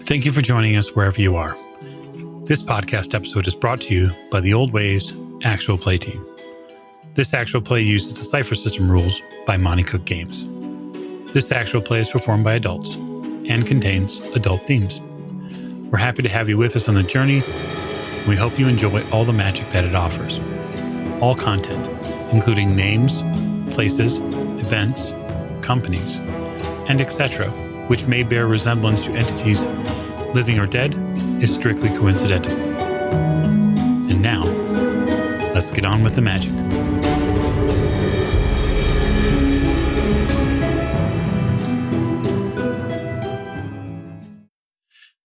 Thank you for joining us wherever you are. This podcast episode is brought to you by the Old Ways Actual Play team. This actual play uses the Cypher System rules by Monte Cook Games. This actual play is performed by adults and contains adult themes. We're happy to have you with us on the journey. We hope you enjoy all the magic that it offers. All content, including names, places, events, companies, and etc., which may bear resemblance to entities living or dead, is strictly coincidental. And now, let's get on with the magic.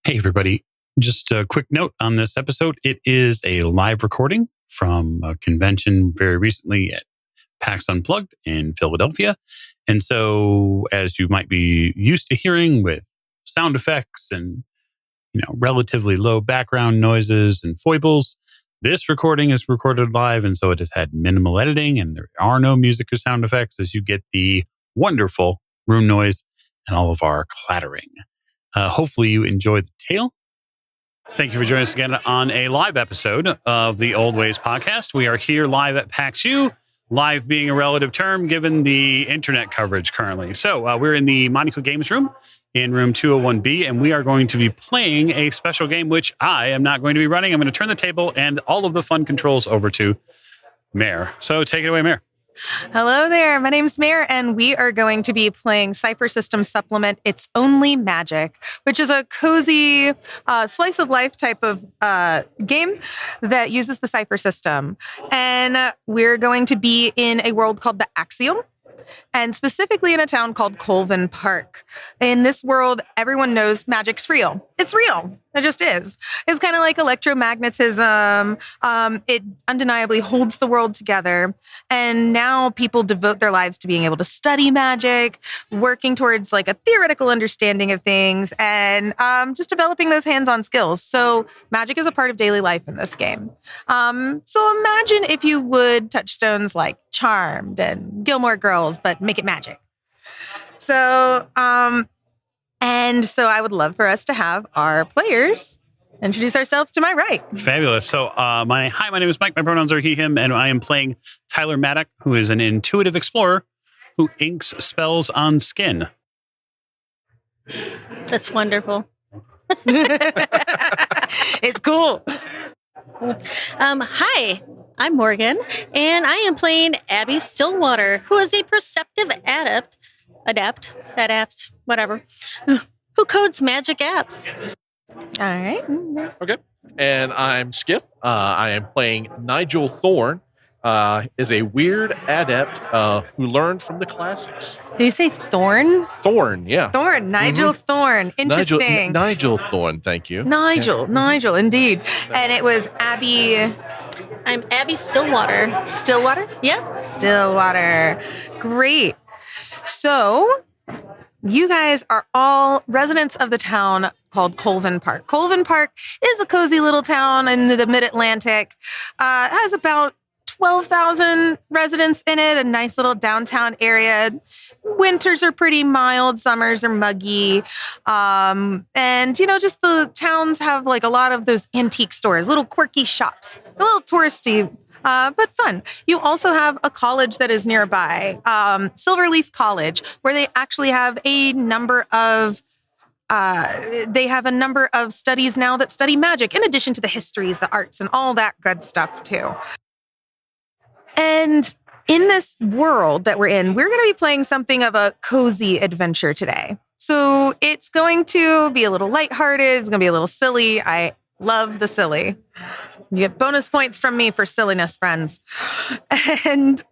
Hey, everybody. Just a quick note on this episode. It is a live recording from a convention very recently at PAX Unplugged in Philadelphia. And so, as you might be used to hearing with sound effects and relatively low background noises and foibles, this recording is recorded live, and so it has had minimal editing, and there are no music or sound effects, as you get the wonderful room noise and all of our clattering. Hopefully you enjoyed the tale. Thank you for joining us again on a live episode of the Old Ways podcast. We are here live at PAXU, live being a relative term given the internet coverage currently. So we're in the Monte Cook Games room in room 201B, and we are going to be playing a special game, which I am not going to be running. I'm going to turn the table and all of the fun controls over to Mere. So take it away, Mere. Hello there. My name's Mere, and we are going to be playing Cypher System Supplement It's Only Magic, which is a cozy slice of life type of game that uses the Cypher System. And we're going to be in a world called the PAXU, and specifically in a town called Colvin Park. In this world, everyone knows magic's real. It's real. It just is. It's kind of like electromagnetism. It undeniably holds the world together. And now people devote their lives to being able to study magic, working towards like a theoretical understanding of things, and just developing those hands-on skills. So magic is a part of daily life in this game. So imagine if you would touchstones like Charmed and Gilmore Girls, but make it magic. So I would love for us to have our players introduce ourselves to my right. Fabulous. So my name is Mike. My pronouns are he, him, and I am playing Tyler Maddock, who is an intuitive explorer who inks spells on skin. That's wonderful. It's cool. Hi, I'm Morgan, and I am playing Abby Stillwater, who is a perceptive adept, whatever, who codes magic apps. All right. Okay. And I'm Skip. I am playing Nigel Thorne, is a weird adept who learned from the classics. Did you say Thorn? Thorne, yeah. Thorn, Nigel Thorne. Interesting. Nigel Thorne, thank you. Nigel, indeed. And it was Abby. I'm Abby Stillwater. Stillwater? Yep. Stillwater. Great. So, you guys are all residents of the town called Colvin Park. Colvin Park is a cozy little town in the mid-Atlantic. It has about 12,000 residents in it, a nice little downtown area. Winters are pretty mild, summers are muggy. And, just the towns have like a lot of those antique stores, little quirky shops, a little touristy, but fun. You also have a college that is nearby, Silverleaf College, where they actually have a number of studies now that study magic, in addition to the histories, the arts, and all that good stuff too. And in this world that we're in, we're going to be playing something of a cozy adventure today. So it's going to be a little lighthearted. It's going to be a little silly. I love the silly. You get bonus points from me for silliness, friends. And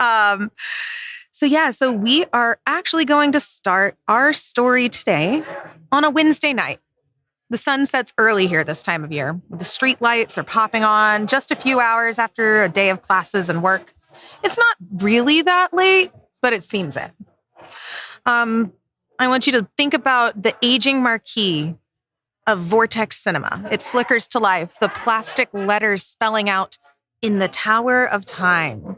so we are actually going to start our story today on a Wednesday night. The sun sets early here this time of year. The street lights are popping on just a few hours after a day of classes and work. It's not really that late, but it seems it. I want you to think about the aging marquee of Vortex Cinema. It flickers to life, the plastic letters spelling out, "In the Tower of Time."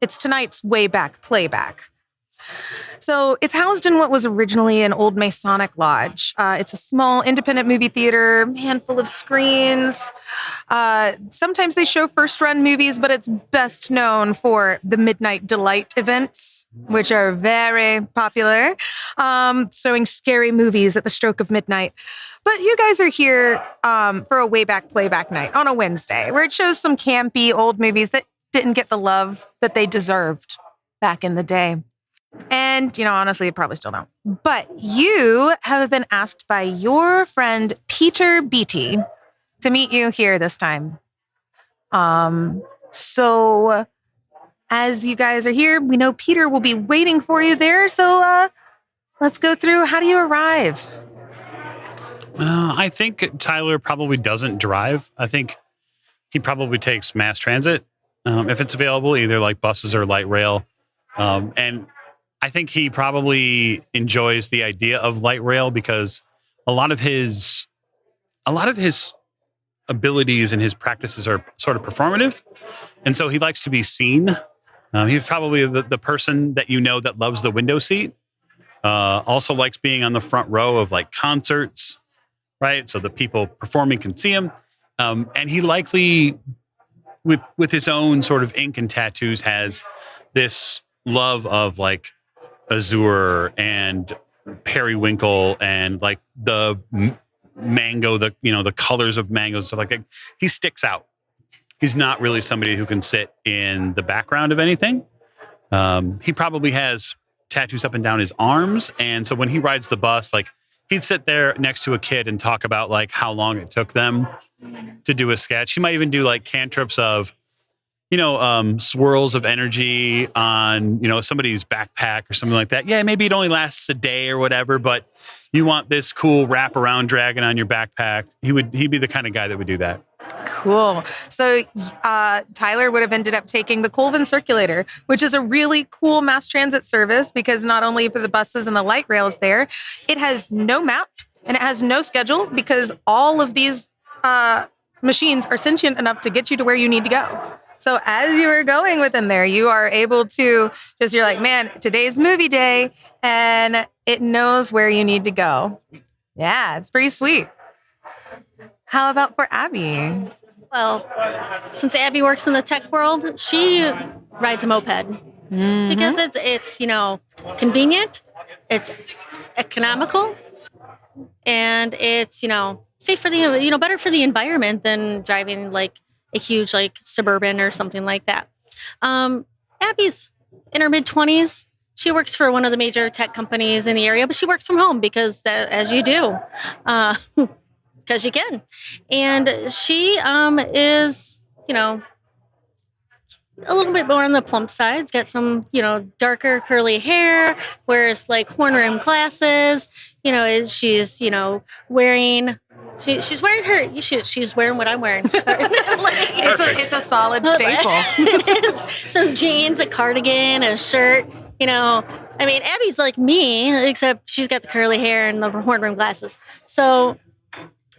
It's tonight's way back playback. So it's housed in what was originally an old Masonic lodge. It's a small independent movie theater, handful of screens. Sometimes they show first-run movies, but it's best known for the Midnight Delight events, which are very popular, showing scary movies at the stroke of midnight. But you guys are here for a way-back playback night on a Wednesday, where it shows some campy old movies that didn't get the love that they deserved back in the day. And, honestly, you probably still don't. But you have been asked by your friend Peter Beatty to meet you here this time. So as you guys are here, we know Peter will be waiting for you there. So let's go through. How do you arrive? I think Tyler probably doesn't drive. I think he probably takes mass transit if it's available, either like buses or light rail. And I think he probably enjoys the idea of light rail because a lot of his abilities and his practices are sort of performative. And so he likes to be seen. He's probably the person that that loves the window seat. Also likes being on the front row of like concerts, right? So the people performing can see him. And he likely, with his own sort of ink and tattoos, has this love of like azure and periwinkle and like the mango, the colors of mango and stuff like that. He sticks out. He's not really somebody who can sit in the background of anything. He probably has tattoos up and down his arms. And so when he rides the bus, like he'd sit there next to a kid and talk about like how long it took them to do a sketch. He might even do like cantrips of, swirls of energy on, somebody's backpack or something like that. Yeah, maybe it only lasts a day or whatever, but you want this cool wraparound dragon on your backpack. He'd be the kind of guy that would do that. Cool. So Tyler would have ended up taking the Colvin Circulator, which is a really cool mass transit service because not only for the buses and the light rails there, it has no map and it has no schedule because all of these machines are sentient enough to get you to where you need to go. So as you are going within there, you are able to you're like, man, today's movie day, and it knows where you need to go. Yeah, it's pretty sweet. How about for Abby? Well, since Abby works in the tech world, she rides a moped because it's convenient, it's economical, and it's safe for the better for the environment than driving like a huge like Suburban or something like that. Abby's in her mid-20s. She works for one of the major tech companies in the area, but she works from home because as you do. Because you can. And she is, a little bit more on the plump side. She's got some, darker curly hair, wears like horn rim glasses. She's, wearing... She's wearing she's wearing what I'm wearing. It's a solid staple. Some jeans, a cardigan, a shirt. Abby's like me, except she's got the curly hair and the horn rim glasses. So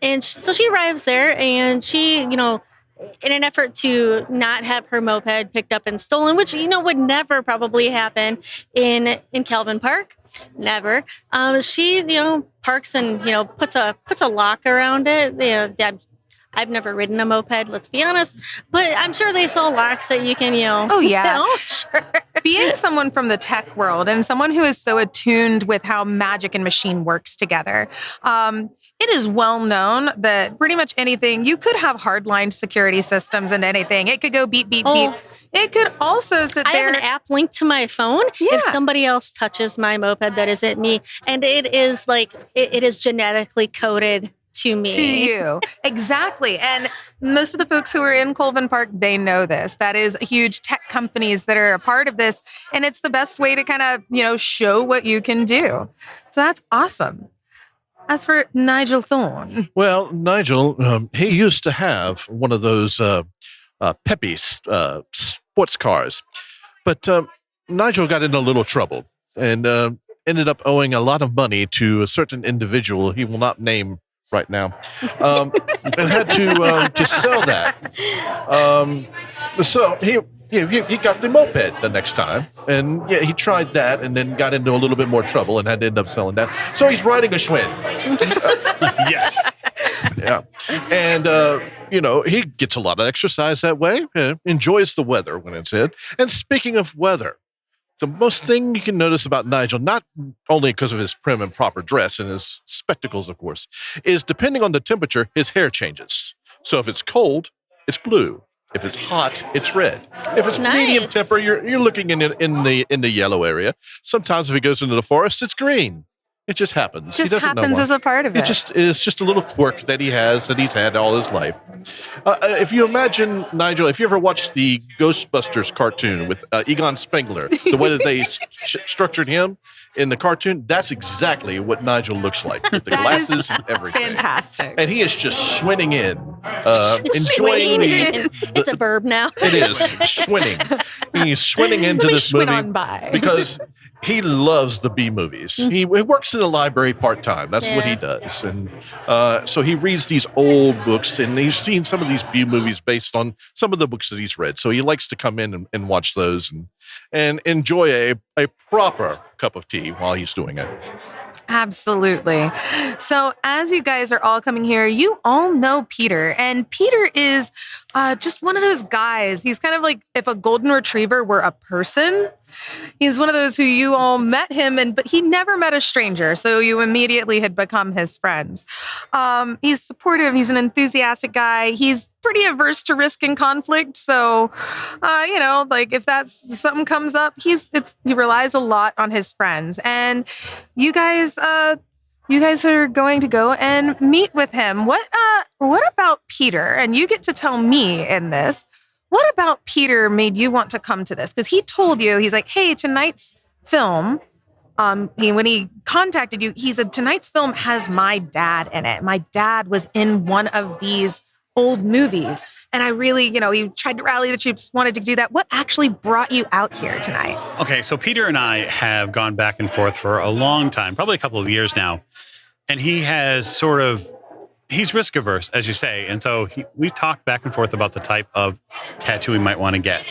she arrives there, and she, in an effort to not have her moped picked up and stolen, which would never probably happen in Colvin Park, never. She parks and puts a lock around it. I've never ridden a moped, let's be honest, but I'm sure they sell locks that you can, Oh, yeah. Sure. Being someone from the tech world and someone who is so attuned with how magic and machine works together, it is well known that pretty much anything, you could have hardline security systems and anything. It could go beep, beep, beep. It could also sit there. I have an app linked to my phone. Yeah. If somebody else touches my moped, that isn't me. And it is like, it is genetically coded to me. To you. Exactly. And most of the folks who are in Colvin Park, they know this. That is huge tech companies that are a part of this. And it's the best way to kind of, show what you can do. So that's awesome. As for Nigel Thorne. Well, Nigel, he used to have one of those peppy sports cars. But Nigel got in a little trouble and ended up owing a lot of money to a certain individual he will not name right now, and had to sell that. So he he got the moped the next time. And he tried that and then got into a little bit more trouble and had to end up selling that. So he's riding a Schwinn. Yes. Yeah. And, he gets a lot of exercise that way, enjoys the weather when it's in. And speaking of weather, the most thing you can notice about Nigel, not only because of his prim and proper dress and his spectacles, of course, is depending on the temperature, his hair changes. So if it's cold, it's blue. If it's hot, it's red. If it's medium temper, you're looking in the yellow area. Sometimes if he goes into the forest, it's green. It just happens. Just happens as a part of it. It's just a little quirk that he has that he's had all his life. If you imagine, Nigel, if you ever watched the Ghostbusters cartoon with Egon Spengler, the way that they structured him in the cartoon, that's exactly what Nigel looks like with the glasses and everything. Fantastic. And he is just swinning in, enjoying it's a verb now. It is swinning. He's swinning into this movie on by. because he loves the B movies. He works in a library part-time. That's what he does. And so he reads these old books, and he's seen some of these B movies based on some of the books that he's read. So he likes to come in and watch those and enjoy a proper cup of tea while he's doing it. Absolutely. So as you guys are all coming here, you all know Peter. And Peter is just one of those guys. He's kind of like if a golden retriever were a person. He's one of those who you all met him, but he never met a stranger. So you immediately had become his friends. He's supportive. He's an enthusiastic guy. He's pretty averse to risk and conflict. So, like if something comes up, he relies a lot on his friends. And you guys are going to go and meet with him. What about Peter? And you get to tell me in this. What about Peter made you want to come to this? Because he told you, he's like, hey, tonight's film, when he contacted you, he said, tonight's film has my dad in it. My dad was in one of these old movies. And I really, he tried to rally the troops, wanted to do that. What actually brought you out here tonight? Okay, so Peter and I have gone back and forth for a long time, probably a couple of years now. And he has he's risk averse, as you say. And so we've talked back and forth about the type of tattoo we might want to get.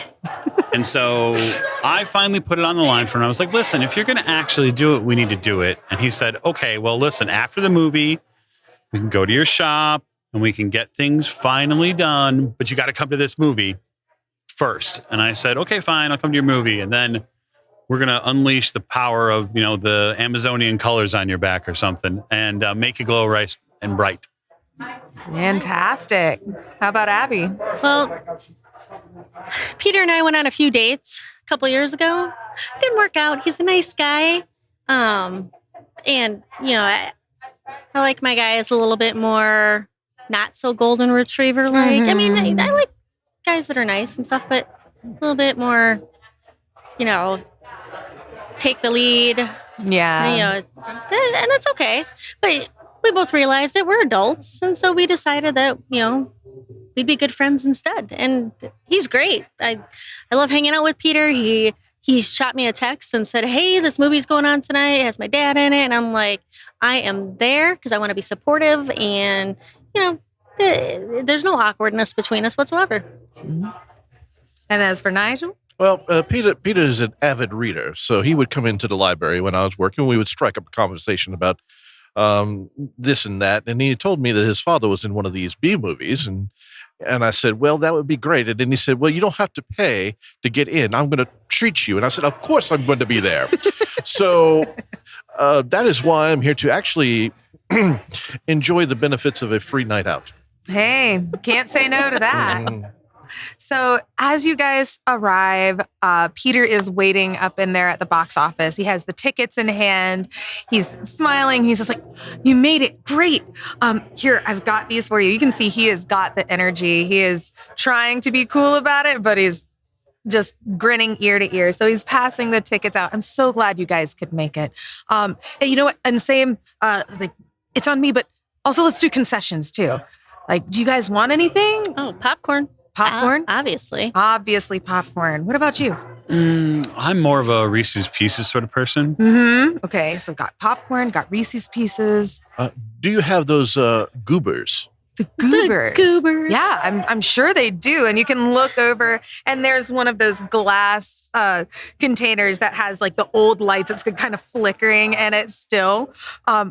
And so I finally put it on the line for him. I was like, listen, if you're going to actually do it, we need to do it. And he said, okay, well, listen, after the movie, we can go to your shop and we can get things finally done, but you got to come to this movie first. And I said, okay, fine, I'll come to your movie. And then we're going to unleash the power of, the Amazonian colors on your back or something and make you glow bright and bright. Fantastic. How about Abby? Well, Peter and I went on a few dates a couple years ago. Didn't work out. He's a nice guy. And, I like my guys a little bit more not so golden retriever like. Mm-hmm. I mean, I like guys that are nice and stuff, but a little bit more, take the lead. Yeah. And that's okay. But we both realized that we're adults, and so we decided that, we'd be good friends instead. And he's great. I love hanging out with Peter. He shot me a text and said, hey, this movie's going on tonight. It has my dad in it. And I'm like, I am there because I want to be supportive. And, there's no awkwardness between us whatsoever. Mm-hmm. And as for Nigel? Well, Peter is an avid reader, so he would come into the library when I was working. We would strike up a conversation about this and that, and he told me that his father was in one of these B movies, and I said, well, that would be great. And then he said, well, you don't have to pay to get in. I'm going to treat you. And I said, of course I'm going to be there. So that is why I'm here to actually enjoy the benefits of a free night out. Hey, can't say no to that. So as you guys arrive, Peter is waiting up in there at the box office. He has the tickets in hand. He's smiling. He's just like, you made it. Great. Here, I've got these for you. You can see he has got the energy. He is trying to be cool about it, but he's just grinning ear to ear. So he's passing the tickets out. I'm so glad you guys could make it. And you know what? I'm saying, it's on me, but also let's do concessions too. Like, do you guys want anything? Oh, popcorn. Popcorn? Obviously. Obviously popcorn. What about you? I'm more of a Reese's Pieces sort of person. Mm-hmm. Okay, so got popcorn, got Reese's Pieces. Do you have those goobers? The goobers. The goobers. Yeah, I'm sure they do. And you can look over, and there's one of those glass containers that has like the old lights. It's kind of flickering, and it's still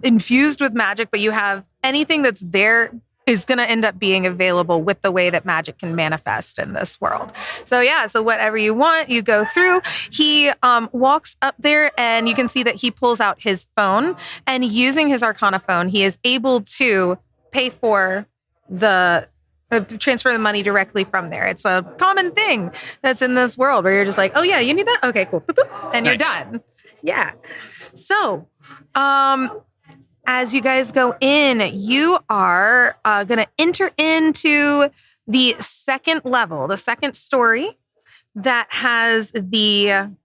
infused with magic. But you have anything that's there is going to end up being available with the way that magic can manifest in this world. So yeah, so whatever you want, you go through. He walks up there, and you can see that he pulls out his phone, and using his Arcana phone, he is able to pay for the transfer the money directly from there. It's a common thing that's in this world where you're just like, oh yeah, you need that? Okay, cool. Boop, boop, and you're done. Yeah. So, as you guys go in, you are going to enter into the second level, the second story that has the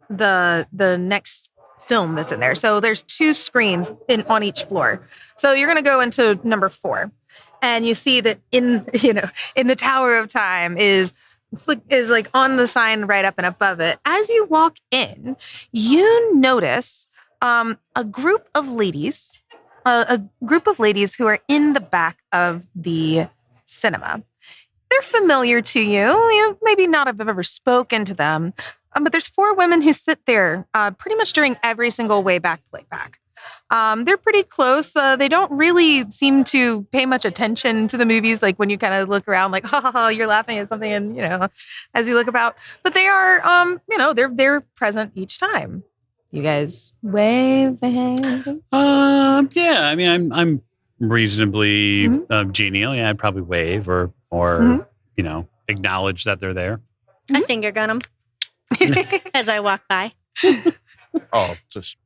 next film that's in there. So there's 2 screens on each floor. So you're going to go into number 4, and you see that in the Tower of Time is like on the sign right up and above it. As you walk in, you notice a group of ladies who are in the back of the cinema. They're familiar to you. You maybe not have ever spoken to them. But there's 4 women who sit there pretty much during every single way back playback. They're pretty close. They don't really seem to pay much attention to the movies, like when you kind of look around like, ha, you're laughing at something, and, as you look about. But they are, they're present each time. You guys wave the hand? Yeah, I mean, I'm reasonably genial. Yeah, I'd probably wave or acknowledge that they're there. I finger gun them as I walk by. Oh, just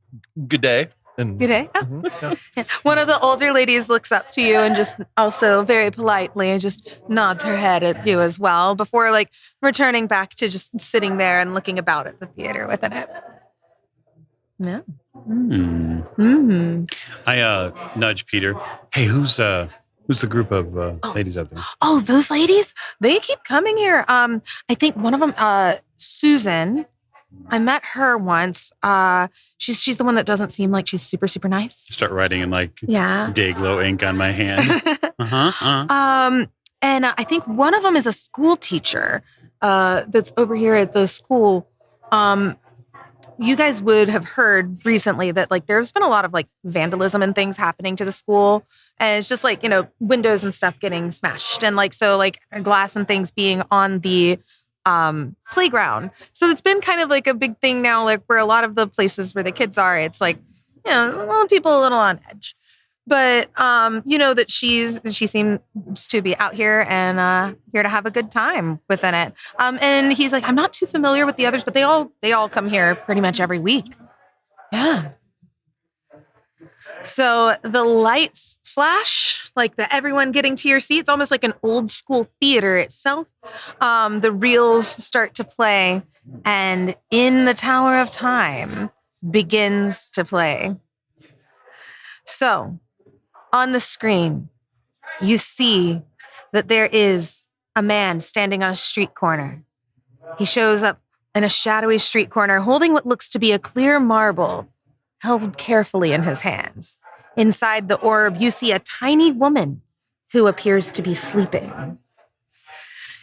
good day. And Good day. Oh. Yeah. One of the older ladies looks up to you and just also very politely just nods her head at you as well before like returning back to just sitting there and looking about at the theater within it. Yeah. I nudge Peter. Hey, who's the group of ladies out there? Oh, those ladies? They keep coming here. I think one of them, Susan. I met her once. She's the one that doesn't seem like she's super, super nice. Start writing in like Yeah. day glow ink on my hand. And I think one of them is a school teacher that's over here at the school. You guys would have heard recently that like there's been a lot of like vandalism and things happening to the school, and it's just like windows and stuff getting smashed, and like so like glass and things being on the playground. So it's been kind of like a big thing now, like where a lot of the places where the kids are, it's like a lot of people a little on edge. But that she seems to be out here and here to have a good time within it. And he's like, I'm not too familiar with the others, but they all come here pretty much every week. Yeah. So the lights flash, like everyone getting to your seats, almost like an old school theater itself. The reels start to play, and In the Tower of Time begins to play. So on the screen, you see that there is a man standing on a street corner. He shows up in a shadowy street corner holding what looks to be a clear marble held carefully in his hands. Inside the orb, you see a tiny woman who appears to be sleeping.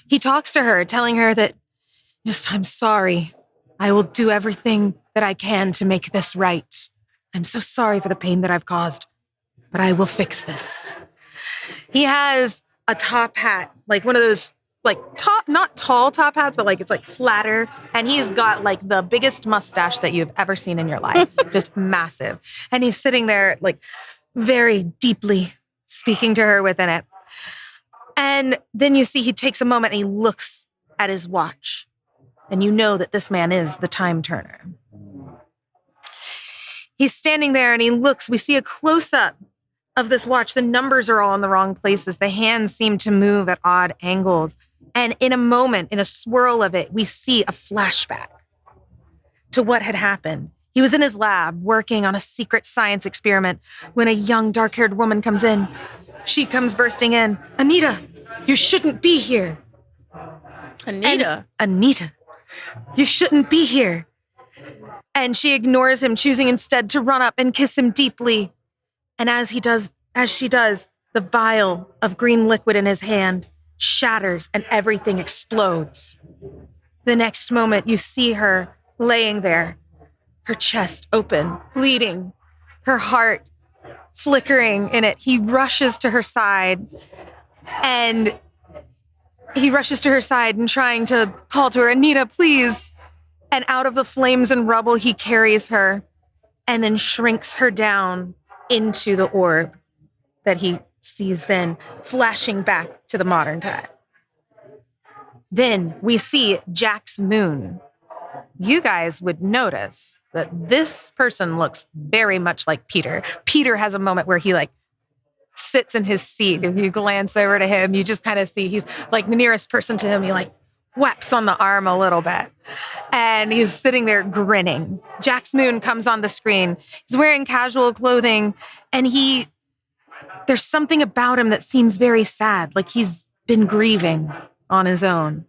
He talks to her, telling her that, I'm sorry. I will do everything that I can to make this right. I'm so sorry for the pain that I've caused, but I will fix this. He has a top hat, like one of those, like not tall top hats, but like it's like flatter. And he's got like the biggest mustache that you've ever seen in your life, just massive. And he's sitting there like very deeply speaking to her within it. And then you see he takes a moment and he looks at his watch. And you know that this man is the time turner. He's standing there and he looks, we see a close-up of this watch. The numbers are all in the wrong places. The hands seem to move at odd angles. And in a moment, in a swirl of it, we see a flashback to what had happened. He was in his lab working on a secret science experiment when a young dark-haired woman comes in. She comes bursting in. Anita, you shouldn't be here. Anita, you shouldn't be here. And she ignores him, choosing instead to run up and kiss him deeply. And as she does, the the vial of green liquid in his hand shatters and everything explodes. The next moment, you see her laying there, her chest open, bleeding, her heart flickering in it. He rushes to her side and trying to call to her, Anita, please. And out of the flames and rubble, he carries her and then shrinks her down into the orb that he sees then flashing back to the modern time. Then we see Jack's moon. You guys would notice that this person looks very much like Peter. Peter has a moment where he sits in his seat. If you glance over to him, you just kind of see he's like the nearest person to him. He whaps on the arm a little bit. And he's sitting there grinning. Jack's moon comes on the screen. He's wearing casual clothing and there's something about him that seems very sad, like he's been grieving on his own.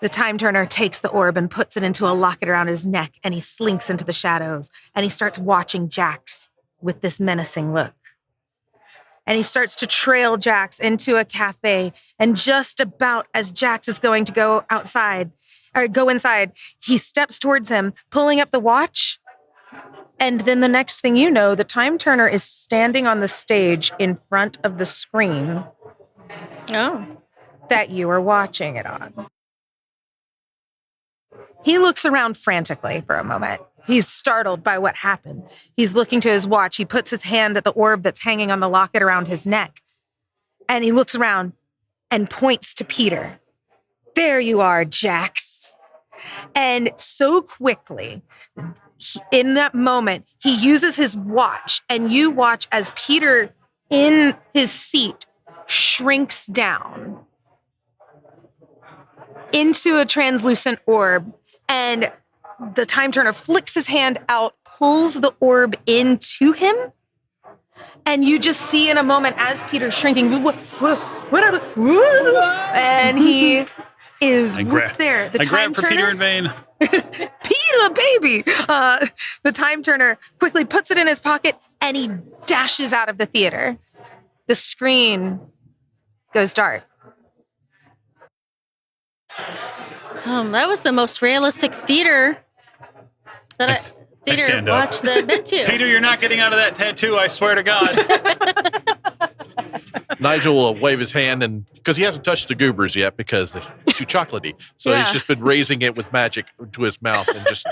The time turner takes the orb and puts it into a locket around his neck, and he slinks into the shadows, and he starts watching Jax with this menacing look. And he starts to trail Jax into a cafe, and just about as Jax is going to go inside, he steps towards him, pulling up the watch. And then the next thing you know, the time turner is standing on the stage in front of the screen that you are watching it on. He looks around frantically for a moment. He's startled by what happened. He's looking to his watch. He puts his hand at the orb that's hanging on the locket around his neck. And he looks around and points to Peter. There you are, Jax. And so quickly, in that moment, he uses his watch, and you watch as Peter in his seat shrinks down into a translucent orb, and the time turner flicks his hand out, pulls the orb into him, and you just see in a moment as Peter's shrinking, and he is right there. The I time grabbed for turner, Peter in vain. Peter, baby! The time turner quickly puts it in his pocket, and he dashes out of the theater. The screen goes dark. That was the most realistic theater that I watched that I've been to. Peter, you're not getting out of that tattoo, I swear to God. Nigel will wave his hand, and because he hasn't touched the goobers yet because they're too chocolatey. So he's just been raising it with magic to his mouth and just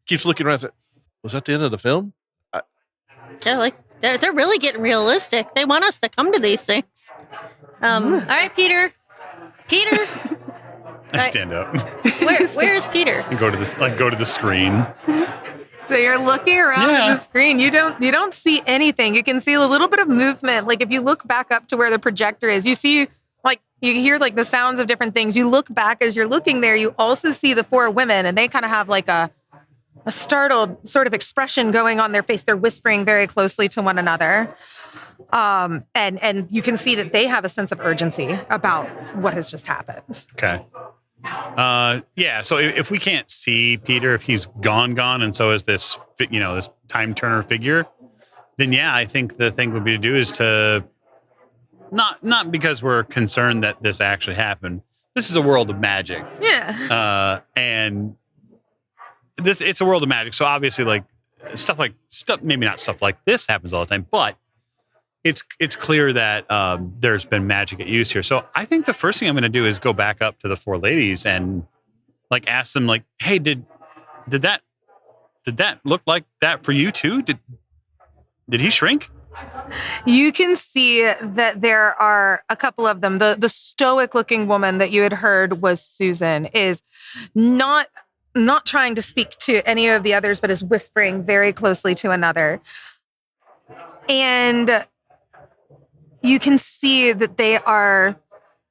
keeps looking around. Was that the end of the film? Yeah, they're really getting realistic. They want us to come to these things. All right, Peter. I stand up. Where is Peter? And go to the screen. So you're looking around at the screen. You don't see anything. You can see a little bit of movement. Like if you look back up to where the projector is, you see you hear the sounds of different things. You look back as you're looking there. You also see the four women, and they kind of have a startled sort of expression going on their face. They're whispering very closely to one another. And you can see that they have a sense of urgency about what has just happened. Okay. So if we can't see Peter, if he's gone, and so is this, this time turner figure, then I think the thing would be to do is to not because we're concerned that this actually happened. This is a world of magic. Yeah. And it's a world of magic. So obviously stuff maybe not stuff like this happens all the time, but it's clear that there's been magic at use here. So I think the first thing I'm going to do is go back up to the four ladies and ask them hey, did that look like that for you too? Did he shrink? You can see that there are a couple of them. The stoic looking woman that you had heard was Susan is not trying to speak to any of the others, but is whispering very closely to another. And you can see that they are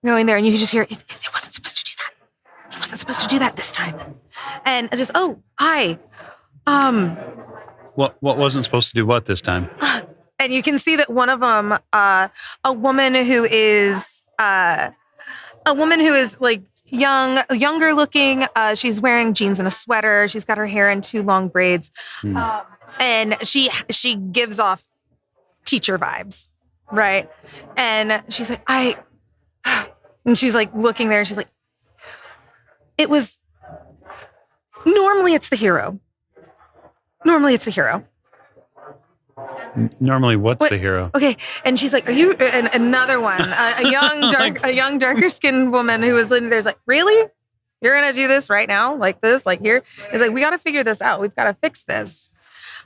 going there, and you just hear, it wasn't supposed to do that. It wasn't supposed to do that this time. And just, hi. What wasn't supposed to do what this time? And you can see that one of them, a woman who is younger looking. She's wearing jeans and a sweater. She's got her hair in two long braids. And she gives off teacher vibes. right? And she's like, and she's like looking there and she's like, normally it's the hero. Normally it's the hero. Normally, what's the hero? Okay, and she's like, "Are you?" And another one, a young, darker skinned woman who was living there's like, "Really? You're gonna do this right now, like this, like here?" It's like, we got to figure this out. We've got to fix this.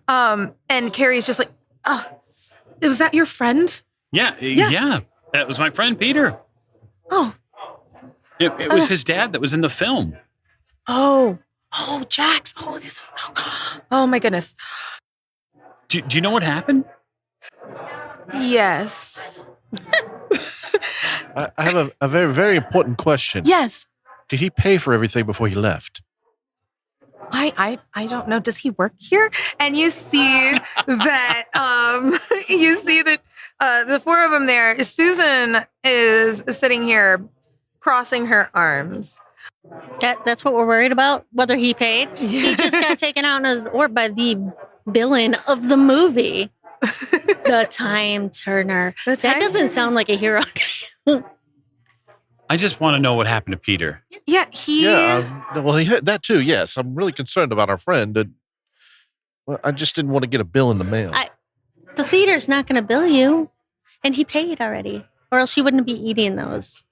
And Carrie's just like, "Oh, was that your friend?" Yeah. That was my friend Peter. Oh, it was his dad that was in the film. Oh, Jax. Oh my goodness. Do you know what happened? Yes. I have a very, very important question. Yes. Did he pay for everything before he left? I don't know. Does he work here? And you see that the four of them there. Susan is sitting here, crossing her arms. That's what we're worried about. Whether he paid, he just got taken out by the villain of the movie, the Time Turner. That doesn't sound like a hero. I just want to know what happened to Peter. Yeah, he had that too. Yes, I'm really concerned about our friend. I just didn't want to get a bill in the mail. The theater's not going to bill you, and he paid already, or else you wouldn't be eating those.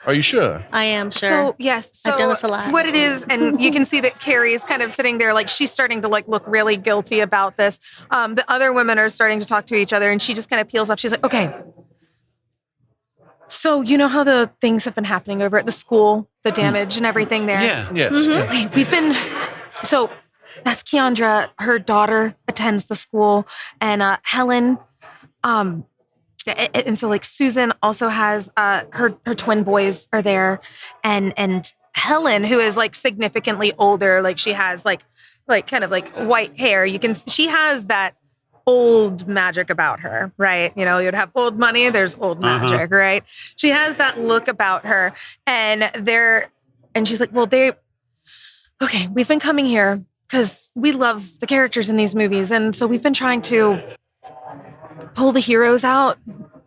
Are you sure? I am sure. So, yes. So I've done this a lot. What it is, and you can see that Carrie's kind of sitting there, like she's starting to like look really guilty about this. The other women are starting to talk to each other, and she just kind of peels off. She's like, okay. So you know how the things have been happening over at the school, the damage and everything there? Yeah. Yes. Mm-hmm. Yes. So that's Keandra. Her daughter attends the school, and Helen, and so like Susan also has her twin boys are there, and Helen, who is like significantly older, like she has like kind of like white hair. She has that old magic about her, right? You know, you'd have old money, there's old magic, right? She has that look about her, and she's like, well, we've been coming here because we love the characters in these movies, and so we've been trying to pull the heroes out,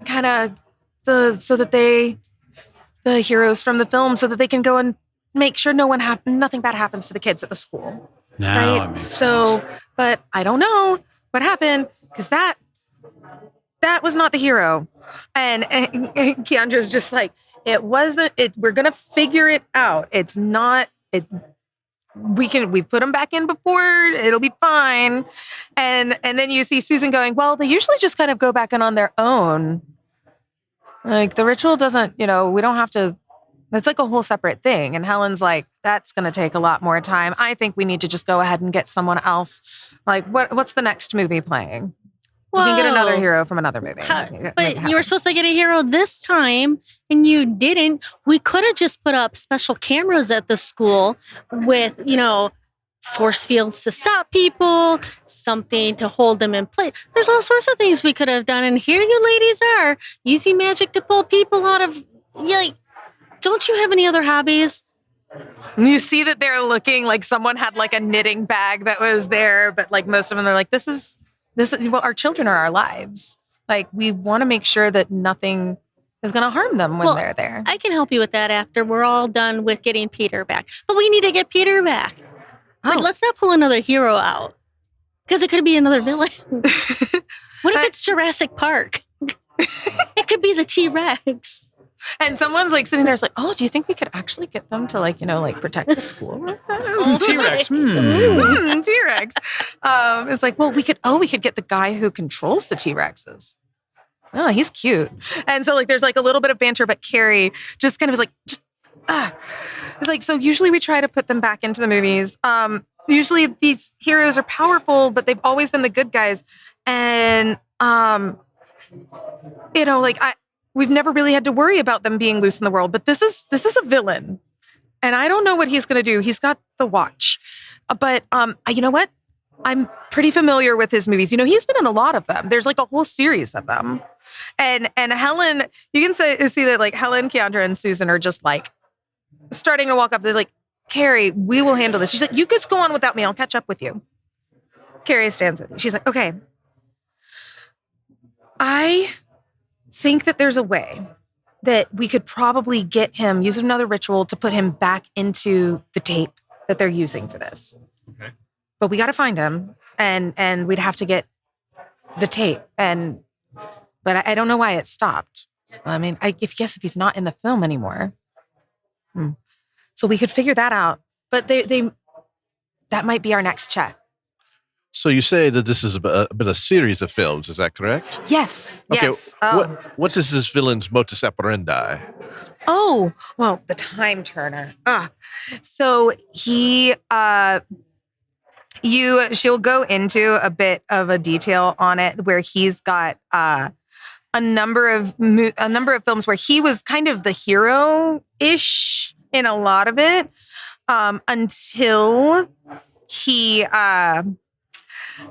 kind of the heroes from the film, so that they can go and make sure nothing bad happens to the kids at the school, right? So, but I don't know what happened because that was not the hero, and Keandra's just like, it wasn't. We're gonna figure it out. It's not. We've put them back in before. It'll be fine. And then you see Susan going, well, they usually just kind of go back in on their own. Like the ritual doesn't, we don't have to, it's like a whole separate thing. And Helen's like, that's going to take a lot more time. I think we need to just go ahead and get someone else. Like what's the next movie playing? You can get another hero from another movie. But you were supposed to get a hero this time, and you didn't. We could have just put up special cameras at the school with, force fields to stop people, something to hold them in place. There's all sorts of things we could have done. And here you ladies are using magic to pull people out of, don't you have any other hobbies? You see that they're looking like someone had like a knitting bag that was there, but like most of them, they're like, this is well, our children are our lives. Like, we want to make sure that nothing is going to harm them when they're there. I can help you with that after we're all done with getting Peter back. But we need to get Peter back. Like, let's not pull another hero out, because it could be another villain. What if it's Jurassic Park? It could be the T-Rex. And someone's like sitting there, it's like, oh, do you think we could actually get them to protect the school? T-Rex. T-Rex. It's like, well, we could get the guy who controls the T-Rexes. Oh, he's cute. And so there's a little bit of banter, but Carrie just kind of is like, it's like, so usually we try to put them back into the movies. Usually these heroes are powerful, but they've always been the good guys. And, we've never really had to worry about them being loose in the world, but this is a villain, and I don't know what he's going to do. He's got the watch, but you know what? I'm pretty familiar with his movies. He's been in a lot of them. There's a whole series of them, and Helen, you can see that Helen, Keandra, and Susan are just starting to walk up. They're like, Carrie, we will handle this. She's like, you just go on without me. I'll catch up with you. Carrie stands with you. She's like, okay. I think that there's a way that we could probably get him, use another ritual to put him back into the tape that they're using for this. Okay. But we got to find him, and we'd have to get the tape. But I don't know why it stopped. I mean, I guess if he's not in the film anymore. So we could figure that out. But that might be our next check. So you say that this has been a series of films, is that correct? Yes. Okay, Yes. what is this villain's modus operandi? Oh, well, the time turner. So she'll go into a bit of a detail on it where he's got a number of films where he was kind of the hero-ish in a lot of it, until he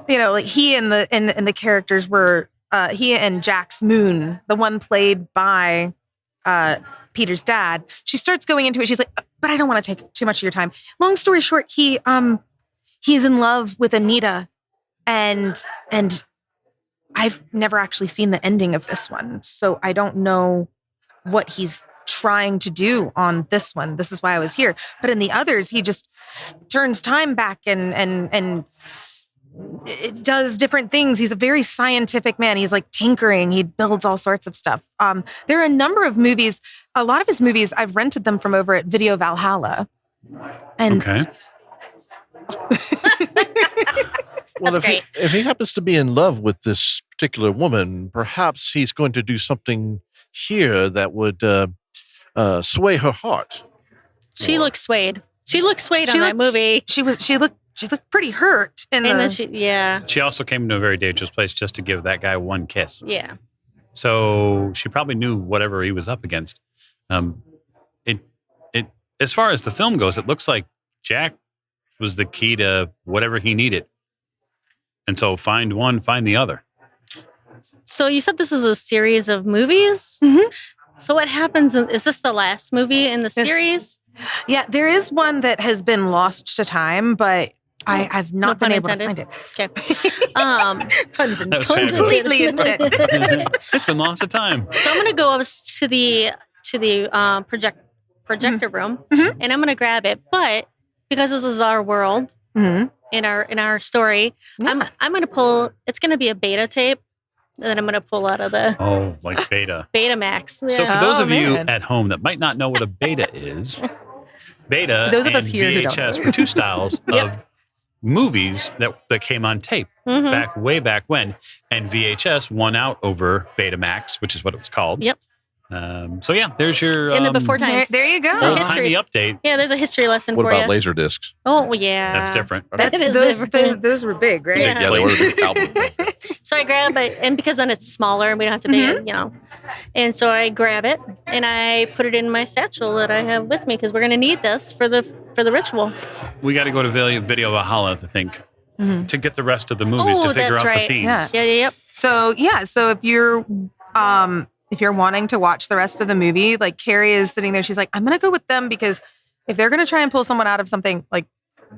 like he and the characters were he and Jax Moon, the one played by Peter's dad. She starts going into it. She's like, but I don't want to take too much of your time. Long story short, he is in love with Anita, and I've never actually seen the ending of this one, so I don't know what he's trying to do on this one. This is why I was here. But in the others, he just turns time back and it does different things. He's a very scientific man. He's like tinkering. He builds all sorts of stuff. There are a number of movies. A lot of his movies, I've rented them from over at Video Valhalla. And Okay. Well, That's if he happens to be in love with this particular woman, perhaps he's going to do something here that would sway her heart. She looks swayed. She looked swayed on that movie. She looked pretty hurt. And then She also came to a very dangerous place just to give that guy one kiss. Yeah. So she probably knew whatever he was up against. It as far as the film goes, it looks like Jack was the key to whatever he needed. And so find one, find the other. So you said this is a series of movies? Mhm. So what happens? Is this the last movie in the This- series? Yeah, there is one that has been lost to time, but I've No not been pun able intended. to find it. Okay. Puns That was completely fabulous. intended. It's been lost of time. So I'm going to go up to the projector room, Mhm. and I'm going to grab it. But because this is our world Mhm. in our story, Yeah. I'm going to pull. It's going to be a beta tape that I'm going to pull out of the Oh, like beta. Betamax. So Yeah. for those Oh, of you man. at home that might not know what a beta is, beta Those of and us here who don't VHS know. were two styles Yep. of movies that came on tape Mhm. way back when, and VHS won out over Betamax, which is what it was called. Yep. So yeah, there's your In the before times. There you go. So old-timey update. Yeah, there's a history lesson What for about you. Laserdiscs? Oh, yeah. That's different. That's, That is those, different. those were big, right? Yeah. Yeah, they were the album. So I grab it, and because then it's smaller and we don't have to pay it, And so I grab it and I put it in my satchel that I have with me because we're going to need this for the ritual. We got to go to Video Valhalla, I think, to get the rest of the movies Oh, to figure that's out the right. themes. Yeah. Yep. So if you're wanting to watch the rest of the movie, like Carrie is sitting there, she's like, I'm gonna go with them because if they're gonna try and pull someone out of something, like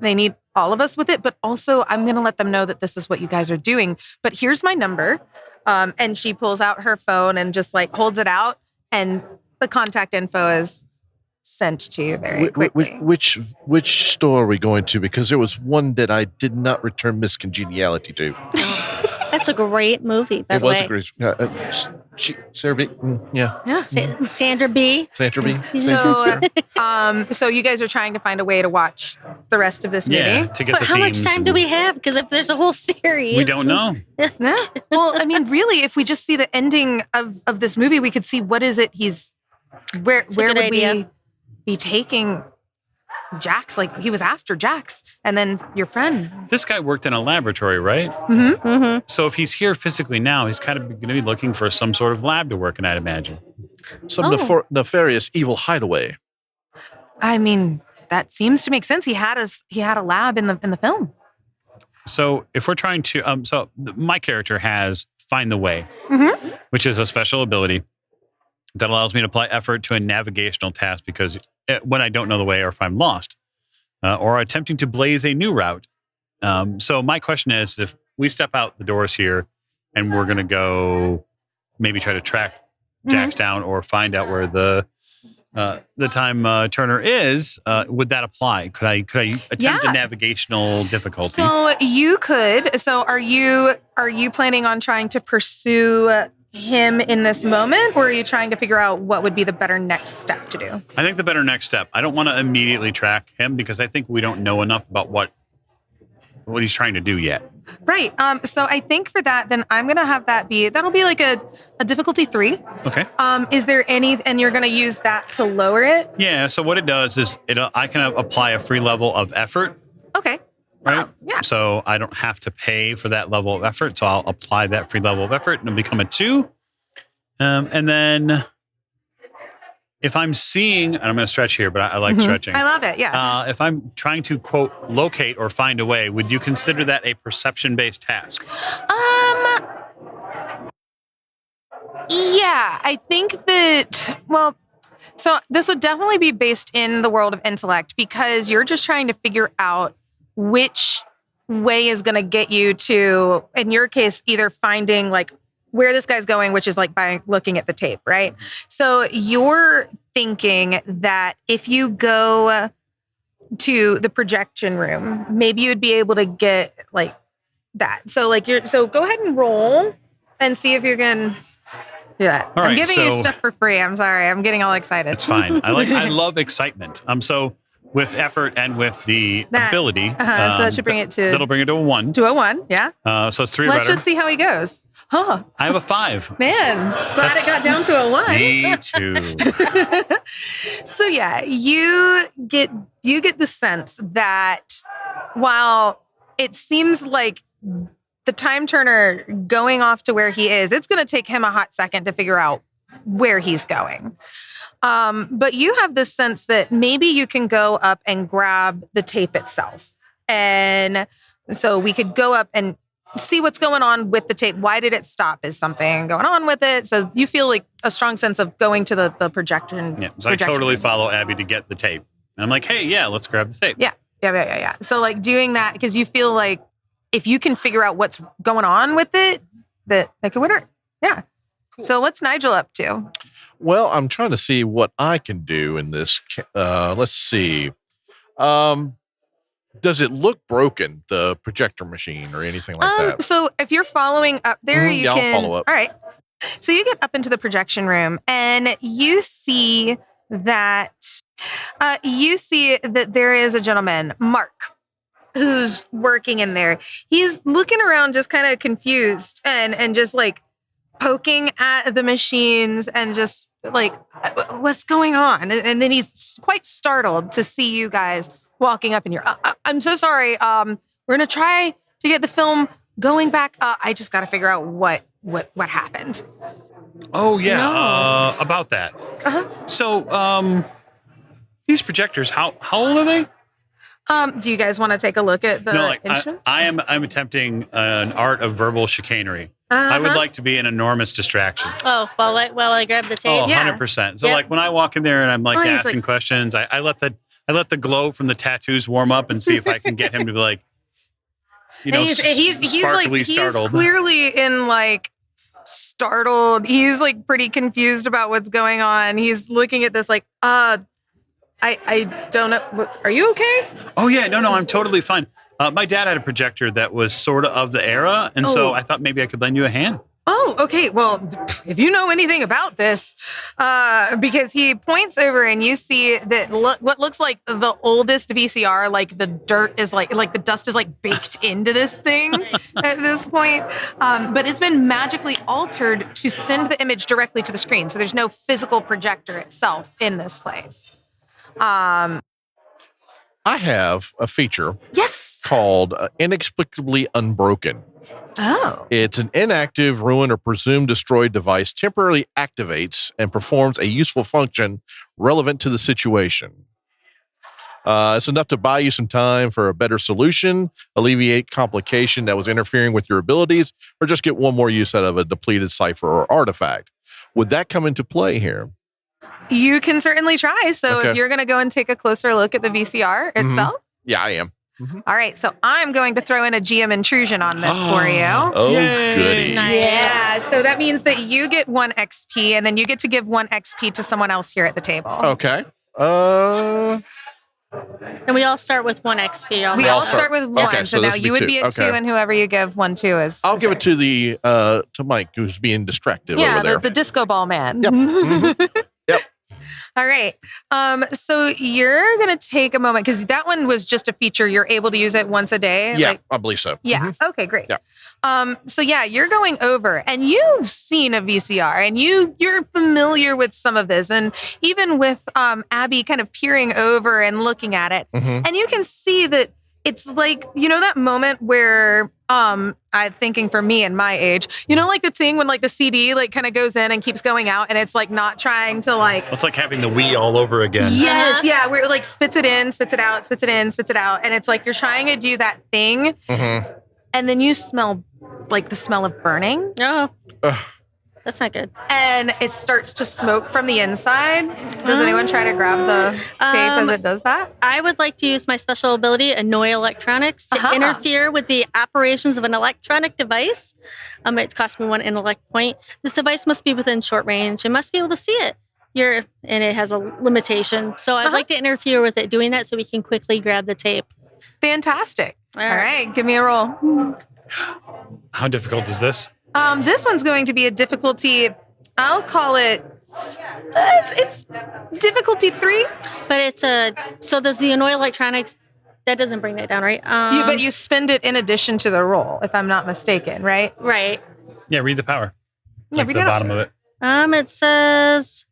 they need all of us with it, but also I'm gonna let them know that this is what you guys are doing. But here's my number. And she pulls out her phone and just like holds it out, and the contact info is sent to you very quickly. Which store are we going to? Because there was one that I did not return Miss Congeniality to. That's a great movie, by It the was way. a great. Sarah B. Yeah. Yeah. Sandra B. Sandra B. So you guys are trying to find a way to watch the rest of this movie. Yeah, to get But the how much themes time and- do we have? Because if there's a whole series. We don't know. Yeah. Well, I mean, really, if we just see the ending of this movie, we could see what is it where a good would idea. we be taking Jax? Like he was after Jax, and then your friend. This guy worked in a laboratory, right? Mm-hmm. So if he's here physically now, he's kind of going to be looking for some sort of lab to work in, I'd imagine. Some nefarious evil hideaway. I mean, that seems to make sense. He had a lab in the film. So if we're trying to, my character has Find the Way, which is a special ability that allows me to apply effort to a navigational task because when I don't know the way or if I'm lost or attempting to blaze a new route. So my question is, if we step out the doors here and we're going to go maybe try to track jacks down or find out where the time turner is, would that apply? Could I attempt a navigational difficulty? So you could. So are you planning on trying to pursue him in this moment, or are you trying to figure out what would be the better next step to do? I think the better next step. I don't want to immediately track him because I think we don't know enough about what he's trying to do yet. Right. So I think for that, then I'm going to have that'll be like a difficulty 3. Okay. Is there and you're going to use that to lower it? Yeah. So what it does is I can apply a free level of effort. Okay. Right. Yeah. So I don't have to pay for that level of effort. So I'll apply that free level of effort and it'll become a 2. And then if I'm seeing, and I'm going to stretch here, but I like stretching. I love it. Yeah. If I'm trying to, quote, locate or find a way, would you consider that a perception-based task? Yeah, I think that, so this would definitely be based in the world of intellect because you're just trying to figure out which way is going to get you to, in your case, either finding like where this guy's going, which is like by looking at the tape, right? So you're thinking that if you go to the projection room, maybe you'd be able to get like that. So go ahead and roll and see if you can do that. All I'm right, giving you stuff for free. I'm sorry. I'm getting all excited. It's fine. I love excitement. So with effort and with the ability. So that should bring it to... That'll bring it to a 1. To a 1. Yeah. So it's 3 Let's just see how he goes. Huh. I have a 5. Man, glad it got down to a 1. Me too. So yeah, you get the sense that while it seems like the time turner going off to where he is, it's going to take him a hot second to figure out where he's going. But you have this sense that maybe you can go up and grab the tape itself. And so we could go up and see what's going on with the tape. Why did it stop? Is something going on with it? So you feel like a strong sense of going to the projection. Yeah, so I totally follow Abby to get the tape. And I'm like, hey, yeah, let's grab the tape. Yeah. So like doing that, because you feel like if you can figure out what's going on with it, that could win it. Yeah. Cool. So what's Nigel up to? Well, I'm trying to see what I can do in this. Let's see. Does it look broken, the projector machine or anything like that? So if you're following up there, you can... I'll follow up. All right. So you get up into the projection room and you see that there is a gentleman, Mark, who's working in there. He's looking around just kind of confused and just like poking at the machines and just like, what's going on? And then he's quite startled to see you guys walking up and you're, I'm so sorry. We're going to try to get the film going back. I just got to figure out what happened. Oh yeah. About that. Uh-huh. So, these projectors, how old are they? Do you guys want to take a look at the instruments? I'm attempting an art of verbal chicanery. I would like to be an enormous distraction. Oh, while I grab the tape. Oh, 100%. So like when I walk in there and I'm like asking questions, I let the glow from the tattoos warm up and see if I can get him to be like, sparkly startled. He's clearly in like startled. He's like pretty confused about what's going on. He's looking at this like, I don't know. Are you okay? Oh yeah, no, I'm totally fine. My dad had a projector that was sort of the era, and so I thought maybe I could lend you a hand. Oh, okay. Well, if you know anything about this, because he points over and you see that what looks like the oldest VCR, like the dirt is like the dust is like baked into this thing at this point. But it's been magically altered to send the image directly to the screen. So there's no physical projector itself in this place. I have a feature. Yes. Called Inexplicably Unbroken. Oh. It's an inactive, ruined, or presumed destroyed device temporarily activates and performs a useful function relevant to the situation. It's enough to buy you some time for a better solution, alleviate complication that was interfering with your abilities, or just get one more use out of a depleted cipher or artifact. Would that come into play here? You can certainly try. So if you're going to go and take a closer look at the VCR itself. Yeah, I am. All right, so I'm going to throw in a GM intrusion on this for you. Oh, goody. Nice. Yeah, so that means that you get 1 XP, and then you get to give 1 XP to someone else here at the table. Okay. And we all start with 1 XP. We all start with 1, Okay, so so now this would you be would be two. at 2, Okay. and whoever you give 1 to is. I'll give it to the to Mike, who's being distracted over there. the disco ball man. Yep. Mhm. Yep. All right. So you're going to take a moment because that one was just a feature. You're able to use it once a day. Yeah, I believe so. Yeah. Mhm. Okay, great. Yeah. So yeah, you're going over and you've seen a VCR and you're familiar with some of this. And even with Abby kind of peering over and looking at it, Mhm. and you can see that it's like, that moment where I'm thinking for me and my age, like the thing when like the CD like kind of goes in and keeps going out and it's like not trying to like. It's like having the Wii all over again. Yes, yeah, where it like spits it in, spits it out, spits it in, spits it out. And it's like you're trying to do that thing. Mhm. And then you smell like the smell of burning. Oh, Ugh. that's not good. And it starts to smoke from the inside. Does anyone try to grab the tape as it does that? I would like to use my special ability, Annoy Electronics, to interfere with the operations of an electronic device. It cost me 1 intellect point. This device must be within short range. It must be able to see it. And it has a limitation. So I'd like to interfere with it doing that so we can quickly grab the tape. Fantastic. All All right, give me a roll. How difficult is this? This one's going to be a difficulty, I'll call it, it's difficulty 3. But it's so does the Annoy Electronics, that doesn't bring that down, right? But you spend it in addition to the roll, if I'm not mistaken, right? Right. Yeah, read the power. Yeah, Like read the it out bottom to me. of it. It says,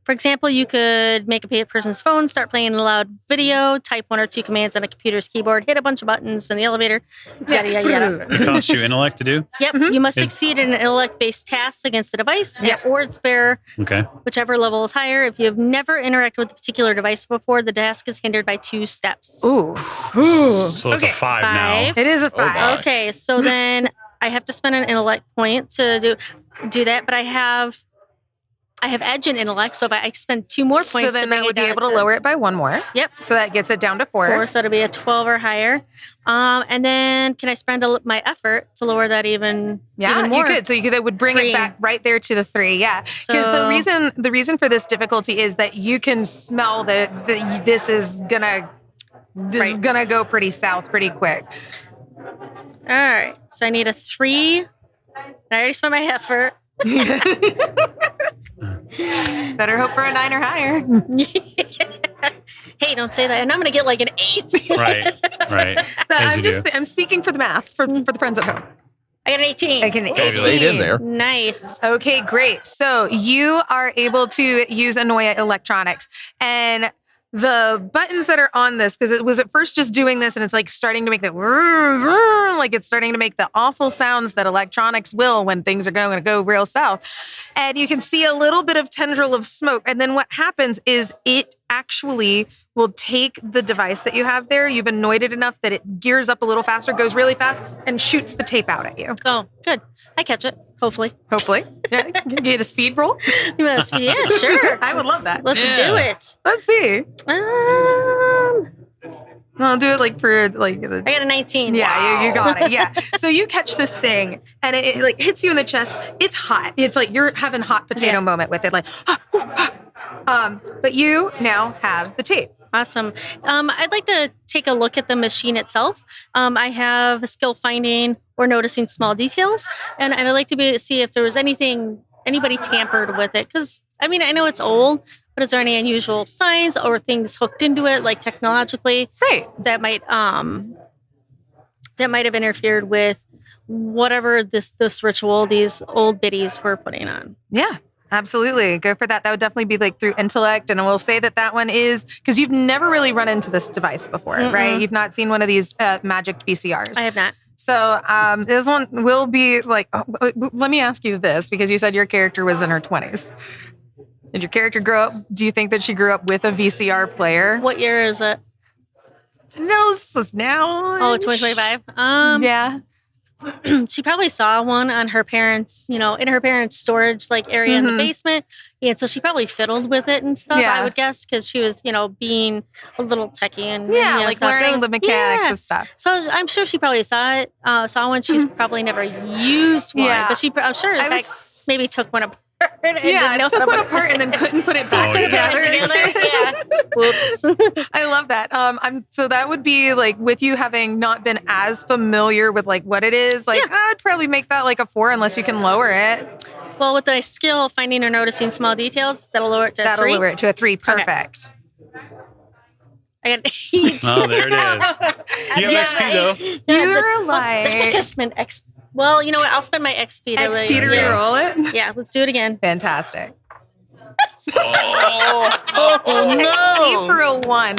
for example, you could make a person's phone, start playing a loud video, type 1 or 2 commands on a computer's keyboard, hit a bunch of buttons in the elevator, yada, yada, yada. It costs you intellect to do? Yep, you must succeed in an intellect-based task against the device, or its bearer, Okay. whichever level is higher. If you have never interacted with a particular device before, the task is hindered by 2 steps. Ooh. So it's a 5 now. 5. It is a 5. my. Okay, so then I have to spend an intellect point to do that, but I have edge in intellect, so if I spend 2 more points, So then to bring that it would be down able to lower it by 1 more. Yep. So that gets it down to 4. 4, so it'll be a 12 or higher. And then can I spend my effort to lower that even more? You could. So that would bring 3. it back right there to the 3. Yeah. Because So- the reason for this difficulty is that you can smell that this is gonna go pretty south pretty quick. All right. So I need a 3. I already spent my effort. Better hope for a 9 or higher. Hey, don't say that. And I'm going to get like an 8. Right. As you do. I'm speaking for the math for the friends at home. I got an 18. I can There's 8 in there. Nice. Okay, great. So you are able to use Annoy Electronics, and the buttons that are on this, because it was at first just doing this and it's like starting to make that like it's starting to make the awful sounds that electronics will when things are going to go real south. And you can see a little bit of tendril of smoke. And then what happens is it actually will take the device that you have there. You've annoyed it enough that it gears up a little faster, goes really fast, and shoots the tape out at you. Oh, good. I catch it. Hopefully. Hopefully. Yeah. Get a speed roll. Yeah, sure. I would love that. Let's do it. Let's see. I'll do it like for like I got a 19. Yeah, you got it. Yeah. So you catch this thing and it like hits you in the chest. It's hot. It's like you're having hot potato moment with it. Like, but you now have the tape. Awesome. I'd like to take a look at the machine itself. I have skill finding or noticing small details, and I'd like to see if there was anybody tampered with it. Because I mean, I know it's old, but is there any unusual signs or things hooked into it, like technologically, Right. that might have interfered with whatever this ritual these old biddies were putting on? Yeah. Absolutely. Go for that. That would definitely be like through intellect. And we'll say that one is because you've never really run into this device before, right? You've not seen one of these magic VCRs. I have not. So this one will be like, let me ask you this, because you said your character was in her 20s. Did your character grow up? Do you think that she grew up with a VCR player? What year is it? No, this is now. Oh, 2025? Yeah. she probably saw one on her parents, in her parents' storage area in the basement. And so she probably fiddled with it and stuff, I would guess, because she was, being a little techie and stuff. learning the mechanics of stuff. So I'm sure she probably saw one. She's probably never used one, but I'm sure maybe took one apart. Took one apart and then couldn't put it back together. Whoops. I love that. So that would be with you having not been as familiar with what it is. I'd probably make that a 4 unless you can lower it. Well, with the skill of finding or noticing small details, that'll lower it to a 3. That'll lower it to a 3. Perfect. I got 8. Oh, there it is. You have XP though. You're I can spend XP. Well, you know what? I'll spend my XP to re-roll it. Yeah, let's do it again. Fantastic. Oh no! XP for a 1.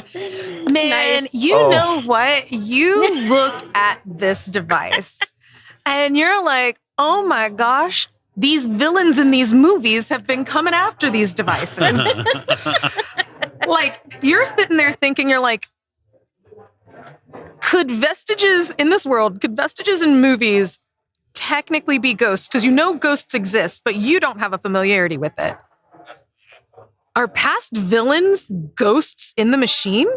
Man, Nice. you know what? You look at this device and you're like, oh my gosh, these villains in these movies have been coming after these devices. You're sitting there thinking, you're like, could vestiges in this world, could vestiges in movies technically be ghosts? Because ghosts exist, but you don't have a familiarity with it. Are past villains ghosts in the machine?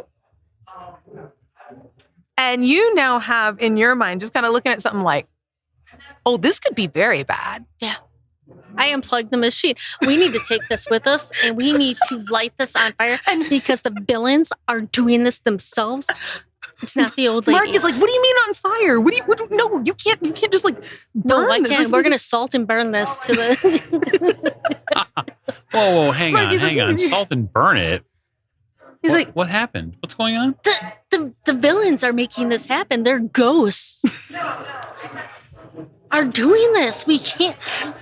And you now have in your mind just kind of looking at something like, oh, this could be very bad. Yeah. I unplugged the machine. We need to take this with us and we need to light this on fire because the villains are doing this themselves. It's not the old ladies. Mark is like, what do you mean on fire? No, you can't just burn this. We're going to salt and burn this to the... Whoa, hang on. Salt and burn it? He's what happened? What's going on? The villains are making this happen. They're ghosts. Are doing this. We can't.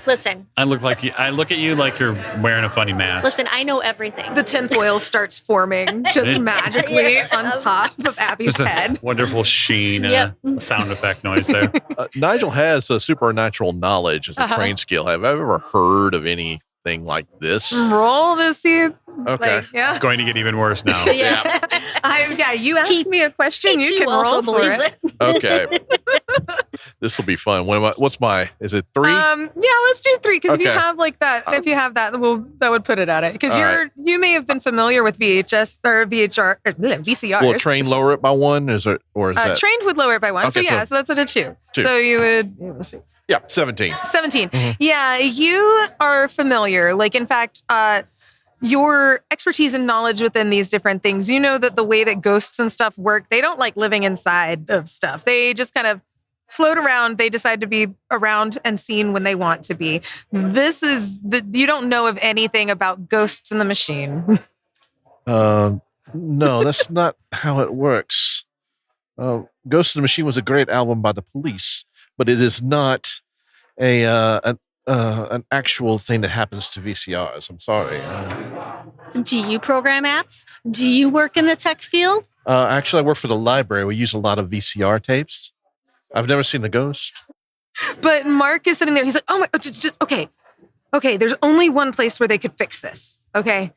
Listen. I look at you like you're wearing a funny mask. Listen, I know everything. The tinfoil starts forming just magically on top of Abby's head. Wonderful sheen and a sound effect noise there. Nigel has a supernatural knowledge as a trained skill. Have I ever heard of anything like this? Roll to see. Okay. It's going to get even worse now. You asked me a question. You can roll for it. Okay. This will be fun. Is it 3? Let's do 3 because if you Okay. have that, that would put it at it. Because you may have been familiar with VHS or VCRs. Will train lower it by 1? Is that? Trained would lower it by 1. Okay, so that's at a 2. 2. So you would. Let's see. Yeah, 17. 17. Yeah, you are familiar. In fact, your expertise and knowledge within these different things, you know that the way that ghosts and stuff work, they don't like living inside of stuff. They just kind of float around. They decide to be around and seen when they want to be. You don't know of anything about ghosts in the machine. No, that's not how it works. Ghost in the Machine was a great album by the Police, but it is not an actual thing that happens to VCRs. I'm sorry. Do you program apps? Do you work in the tech field? Actually, I work for the library. We use a lot of VCR tapes. I've never seen a ghost. But Mark is sitting there. He's like, oh my, okay. Okay, there's only one place where they could fix this. Okay.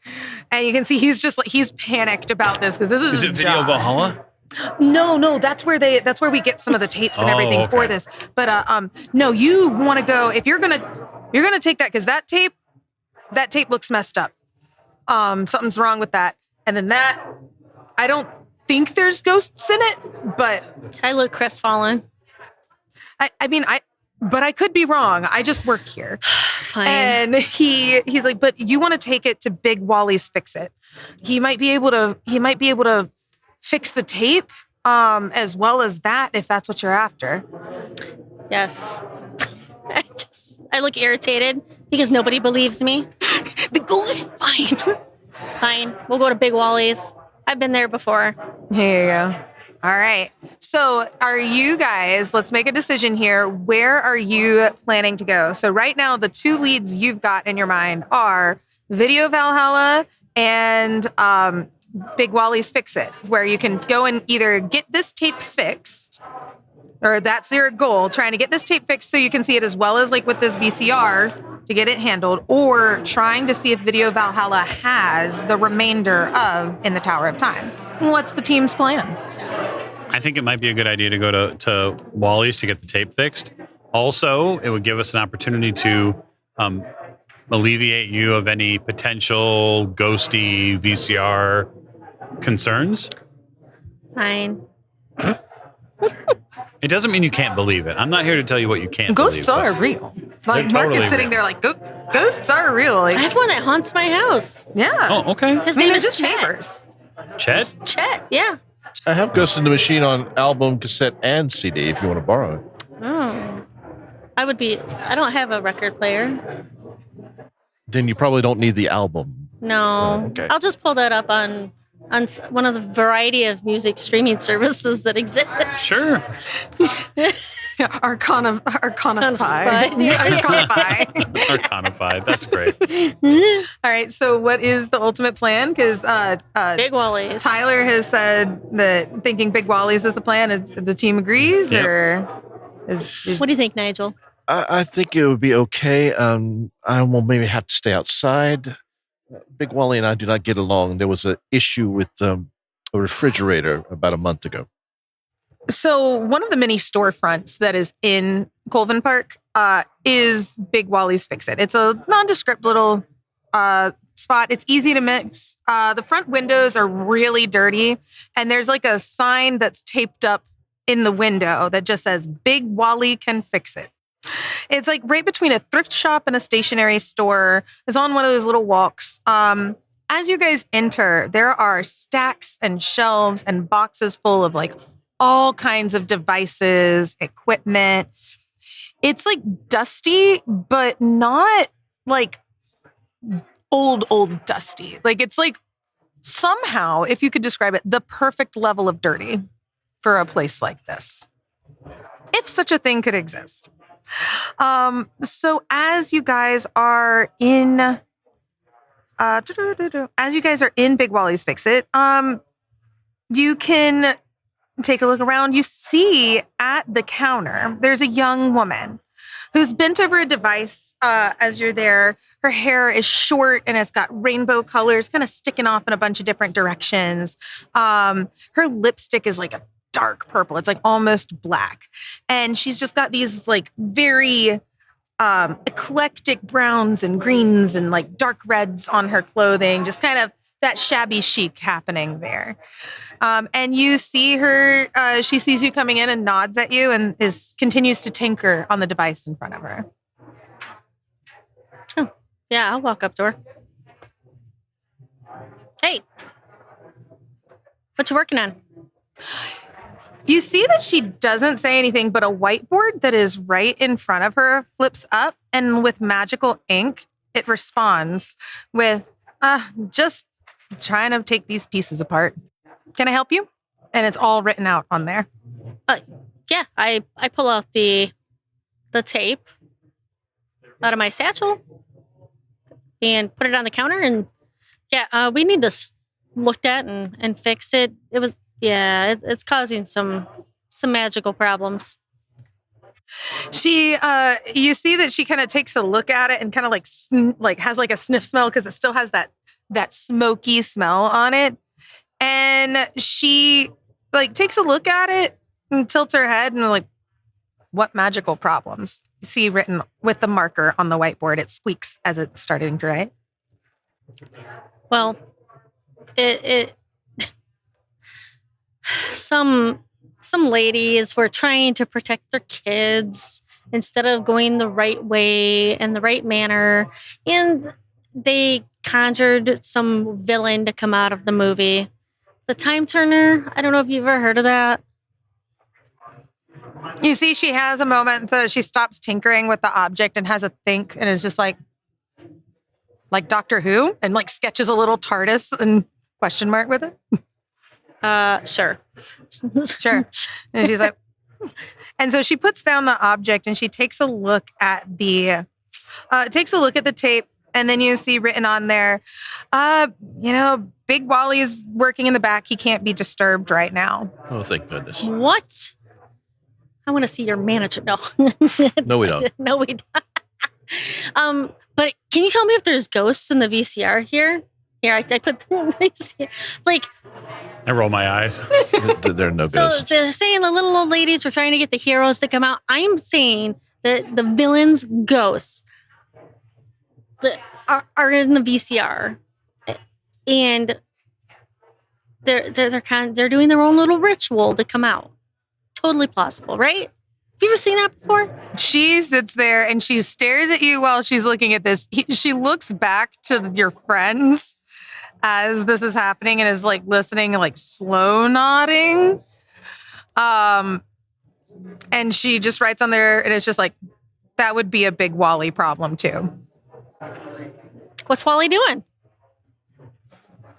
And you can see he's panicked about this because this is his it Video job. Valhalla? No, that's where we get some of the tapes and everything for this. But no, you want to go if you're gonna take that because that tape looks messed up. Something's wrong with that. And then I don't think there's ghosts in it, but I look crestfallen. But I could be wrong. I just work here. Fine. And he's like, but you want to take it to Big Wally's Fix It. He might be able to fix the tape as well as that if that's what you're after. Yes. I look irritated because nobody believes me. The ghosts. Fine. We'll go to Big Wally's. I've been there before. Here you go. All right. So are you guys, let's make a decision here. Where are you planning to go? So right now, the 2 leads you've got in your mind are Video Valhalla and Big Wally's Fix It, where you can go and either get this tape fixed, or that's your goal, trying to get this tape fixed so you can see it as well as like with this VCR to get it handled, or trying to see if Video Valhalla has the remainder of In the Tower of Time. What's the team's plan? I think it might be a good idea to go to Wally's to get the tape fixed. Also, it would give us an opportunity to alleviate you of any potential ghosty VCR concerns. Fine. It doesn't mean you can't believe it. I'm not here to tell you what you can't Ghosts believe. are real. Like, they're Mark is totally sitting real. there like, ghosts are real. Like, I have one that haunts my house. yeah. Oh, okay. His I mean, name they're is just Chet. neighbors. Chet? Chet, yeah. I have Ghost in the Machine on album, cassette, and CD if you want to borrow it. Oh. I don't have a record player. Then you probably don't need the album. No. Oh, okay. I'll just pull that up on one of the variety of music streaming services that exist. Sure. Arcana Spy. Yeah. Arcanified. That's great. All right. So, what is the ultimate plan? Because Big Wally's. Tyler has said that thinking Big Wally's is the plan. The team agrees, Yep. or is What do you think, Nigel? I think it would be okay. I will maybe have to stay outside. Big Wally and I do not get along. There was an issue with a refrigerator about a month ago. So one of the many storefronts that is in Colvin Park is Big Wally's Fix It. It's a nondescript little spot. It's easy to miss. The front windows are really dirty, and there's like a sign that's taped up in the window that just says Big Wally can fix it. It's like right between a thrift shop and a stationery store. It's on one of those little walks. As you guys enter, there are stacks and shelves and boxes full of like all kinds of devices, equipment. It's like dusty, but not like old dusty. Like it's like somehow, if you could describe it, the perfect level of dirty for a place like this, if such a thing could exist. So as you guys are in, Big Wally's Fix It, you can take a look around. You see at the counter, there's a young woman who's bent over a device as you're there. Her hair is short and it's got rainbow colors kind of sticking off in a bunch of different directions. Her lipstick is like a dark purple. It's like almost black. And she's just got these like very eclectic browns and greens and like dark reds on her clothing, just kind of that shabby chic happening there. And you see her, she sees you coming in and nods at you and continues to tinker on the device in front of her. Oh, yeah, I'll walk up to her. Hey, what you working on? You see that she doesn't say anything, but a whiteboard that is right in front of her flips up, and with magical ink, it responds with, just trying to take these pieces apart. Can I help you? And it's all written out on there. Yeah, I pull out the tape out of my satchel and put it on the counter, and we need this looked at and fix it. It's causing some magical problems. She, you see that she kind of takes a look at it and kind of like has like a sniff smell because it still has that smoky smell on it. And she like takes a look at it and tilts her head and like, what magical problems? You see written with the marker on the whiteboard. It squeaks as it's starting to write. Well, some ladies were trying to protect their kids instead of going the right way and the right manner, and they conjured some villain to come out of the movie. The Time Turner, I don't know if you've ever heard of that. You see she has a moment that she stops tinkering with the object and has a think and is just like Doctor Who, and like sketches a little TARDIS and question mark with it. Sure. Sure. And she's like, and so she puts down the object and she takes a look at the tape, and then you see written on there, Big Wally's working in the back. He can't be disturbed right now. Oh, thank goodness. What? I want to see your manager. No. No, we don't. No, we don't. But can you tell me if there's ghosts in the VCR here? Here, I put the VCR. Like, I roll my eyes. There are no So ghosts. they're saying the little old ladies were trying to get the heroes to come out. I'm saying that the villains' ghosts that are in the VCR, and they're doing their own little ritual to come out. Totally plausible, right? Have you ever seen that before? She sits there and she stares at you while she's looking at this. She looks back to your friends as this is happening and is like listening and like slow nodding. And she just writes on there and it's just like, that would be a big Wally problem too. What's Wally doing?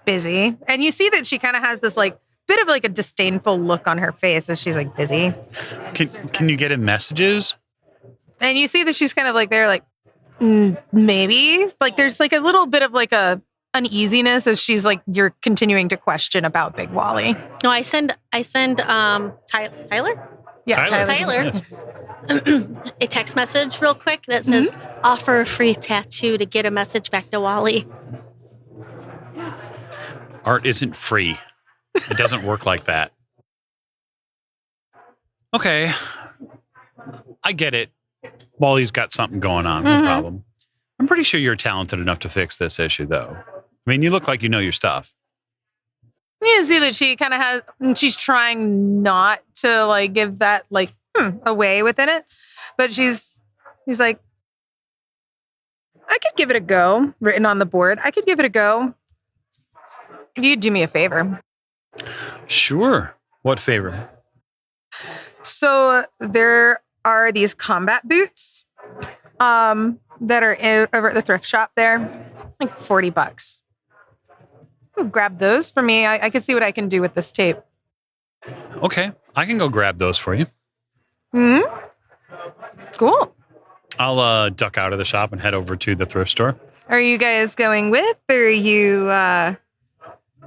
Busy. And you see that she kind of has this like bit of like a disdainful look on her face as she's like busy. Can you get him messages? And you see that she's kind of like there, like maybe like there's like a little bit of like a uneasiness as she's like you're continuing to question about Big Wally. No, I send Tyler. Yeah, Tyler. Yes. A text message real quick that says offer a free tattoo to get a message back to Wally. Art isn't free. It doesn't work like that. Okay. I get it. Wally's got something going on. No problem. I'm pretty sure you're talented enough to fix this issue, though. I mean, you look like you know your stuff. You see that she kind of has, she's trying not to like give that like away within it, but she's like, I could give it a go, written on the board. I could give it a go if you'd do me a favor. Sure. What favor? So there are these combat boots that are over at the thrift shop there, like $40. Grab those for me. I can see what I can do with this tape. Okay. I can go grab those for you. Cool. I'll duck out of the shop and head over to the thrift store. Are you guys going with, or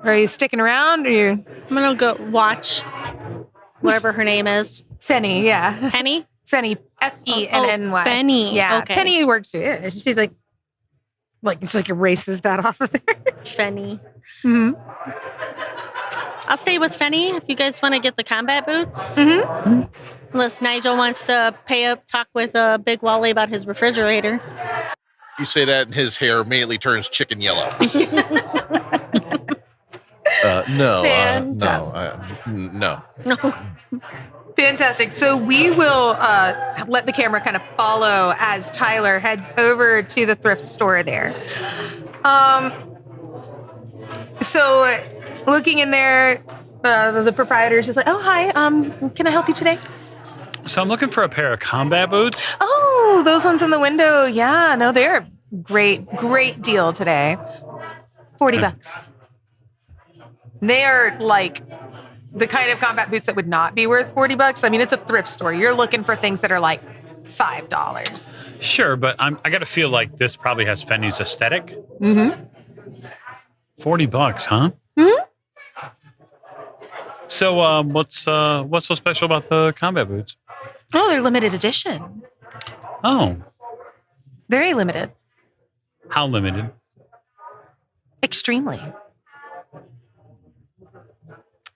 are you sticking around? Or you I'm gonna go watch whatever her name is. Fenny? Yeah, Penny? Fenny. Fenny. Penny. Yeah, Okay. Penny works too. Yeah. She's like it's like erases that off of there. Fenny. Mm-hmm. I'll stay with Fenny if you guys want to get the combat boots. Mm-hmm. Unless Nigel wants to talk with Big Wally about his refrigerator. You say that, and his hair immediately turns chicken yellow. No. Fantastic. So we will let the camera kind of follow as Tyler heads over to the thrift store there. So looking in there, the proprietor is just like, "Oh, hi. Can I help you today?" So I'm looking for a pair of combat boots. Oh, those ones in the window. Yeah, no, they're great deal today. $40. They are like the kind of combat boots that would not be worth $40. I mean, it's a thrift store. You're looking for things that are like $5. Sure, but I got to feel like this probably has Fenny's aesthetic. Mm-hmm. $40, huh? Mm-hmm. So what's so special about the combat boots? Oh, they're limited edition. Oh, Very limited. how limited? Extremely.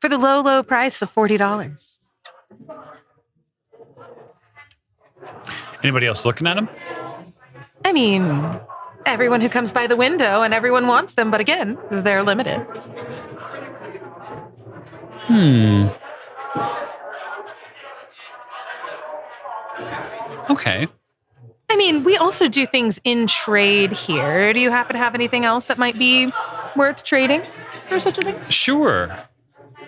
For the low price of $40. Anybody else looking at them? I mean, everyone who comes by the window and everyone wants them, but again, they're limited. Okay. I mean, we also do things in trade here. Do you happen to have anything else that might be worth trading or such a thing? Sure.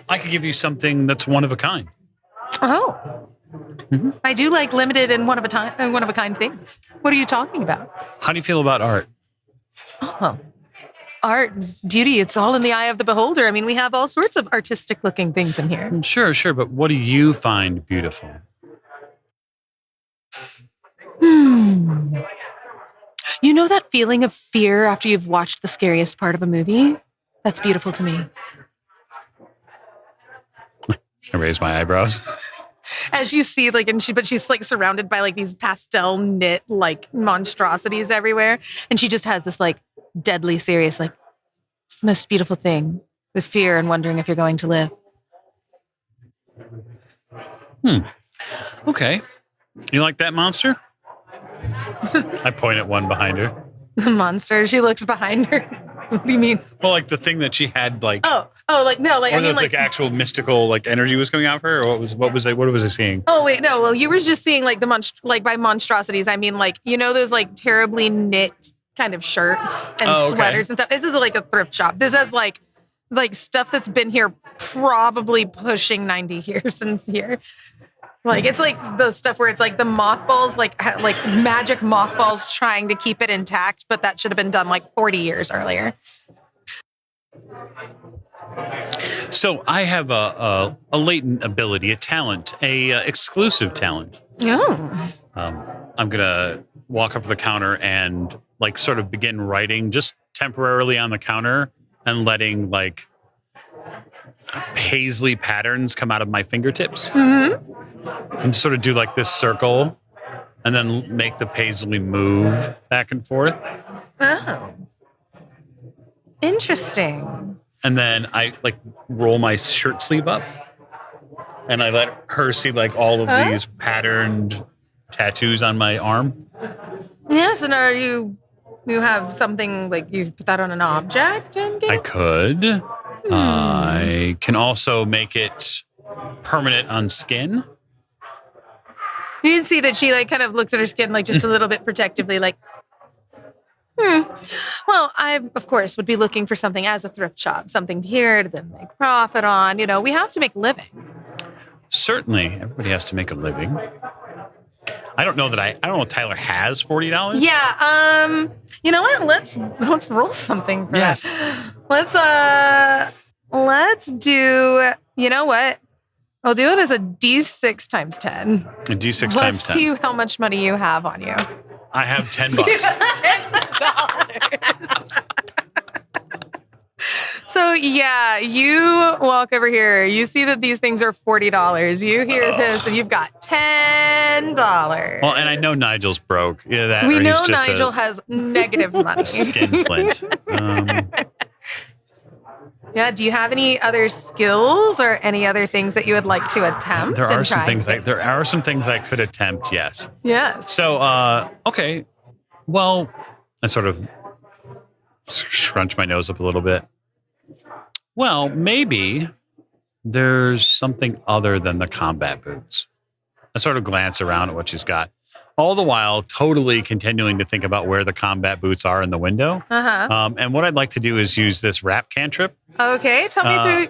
I could give you something that's one of a kind. Oh. Mm-hmm. I do like limited and one of a kind things. What are you talking about? How do you feel about art? Oh. Art, beauty, it's all in the eye of the beholder. I mean, we have all sorts of artistic looking things in here. Sure, but what do you find beautiful? You know that feeling of fear after you've watched the scariest part of a movie? That's beautiful to me. I raise my eyebrows. As you see, like, but she's like surrounded by like these pastel knit like monstrosities everywhere, and she just has this like deadly serious, like, it's the most beautiful thing the fear and wondering if you're going to live. Okay. You like that monster? I point at one behind her. The monster. She looks behind her. What do you mean? Well, like the thing that she had, like like no, like or I mean, like actual mystical like energy was coming out of her, or what was I seeing? Oh wait, no. Well, you were just seeing like by monstrosities. I mean, like those like terribly knit kind of shirts and sweaters and stuff. This is like a thrift shop. This has like stuff that's been here probably pushing 90 years since here. Like it's like the stuff where it's like the mothballs, like magic mothballs trying to keep it intact, but that should have been done like 40 years earlier. So I have a latent ability, a talent, a exclusive talent. Oh. I'm gonna walk up to the counter and like sort of begin writing just temporarily on the counter and letting like paisley patterns come out of my fingertips. Mm-hmm. And sort of do like this circle and then make the paisley move back and forth. Oh. Interesting. And then I like roll my shirt sleeve up and I let her see like all of these patterned tattoos on my arm. Yes, and are you have something like you put that on an object and I could. I can also make it permanent on skin. You can see that she like kind of looks at her skin like just a little bit protectively, like, Well, I of course would be looking for something as a thrift shop, something here to then make profit on. We have to make a living. Certainly, everybody has to make a living. I don't know if Tyler has $40. Yeah. You know what? Let's roll something for yes. that. Let's do. You know what? I'll do it as a D6 times 10. A D6 times 10. Let's see how much money you have on you. I have $10. $10. So yeah, you walk over here. You see that these things are $40. You hear this, and you've got $10. Well, and I know Nigel's broke. Yeah, that we or know he's just Nigel has negative money. Skinflint. Yeah. Do you have any other skills or any other things that you would like to attempt? There are some things I could attempt. Yes. Yes. So, okay. Well, I sort of scrunch my nose up a little bit. Well, maybe there's something other than the combat boots. I sort of glance around at what she's got, all the while totally continuing to think about where the combat boots are in the window. Uh-huh. And what I'd like to do is use this rap cantrip. Okay, tell me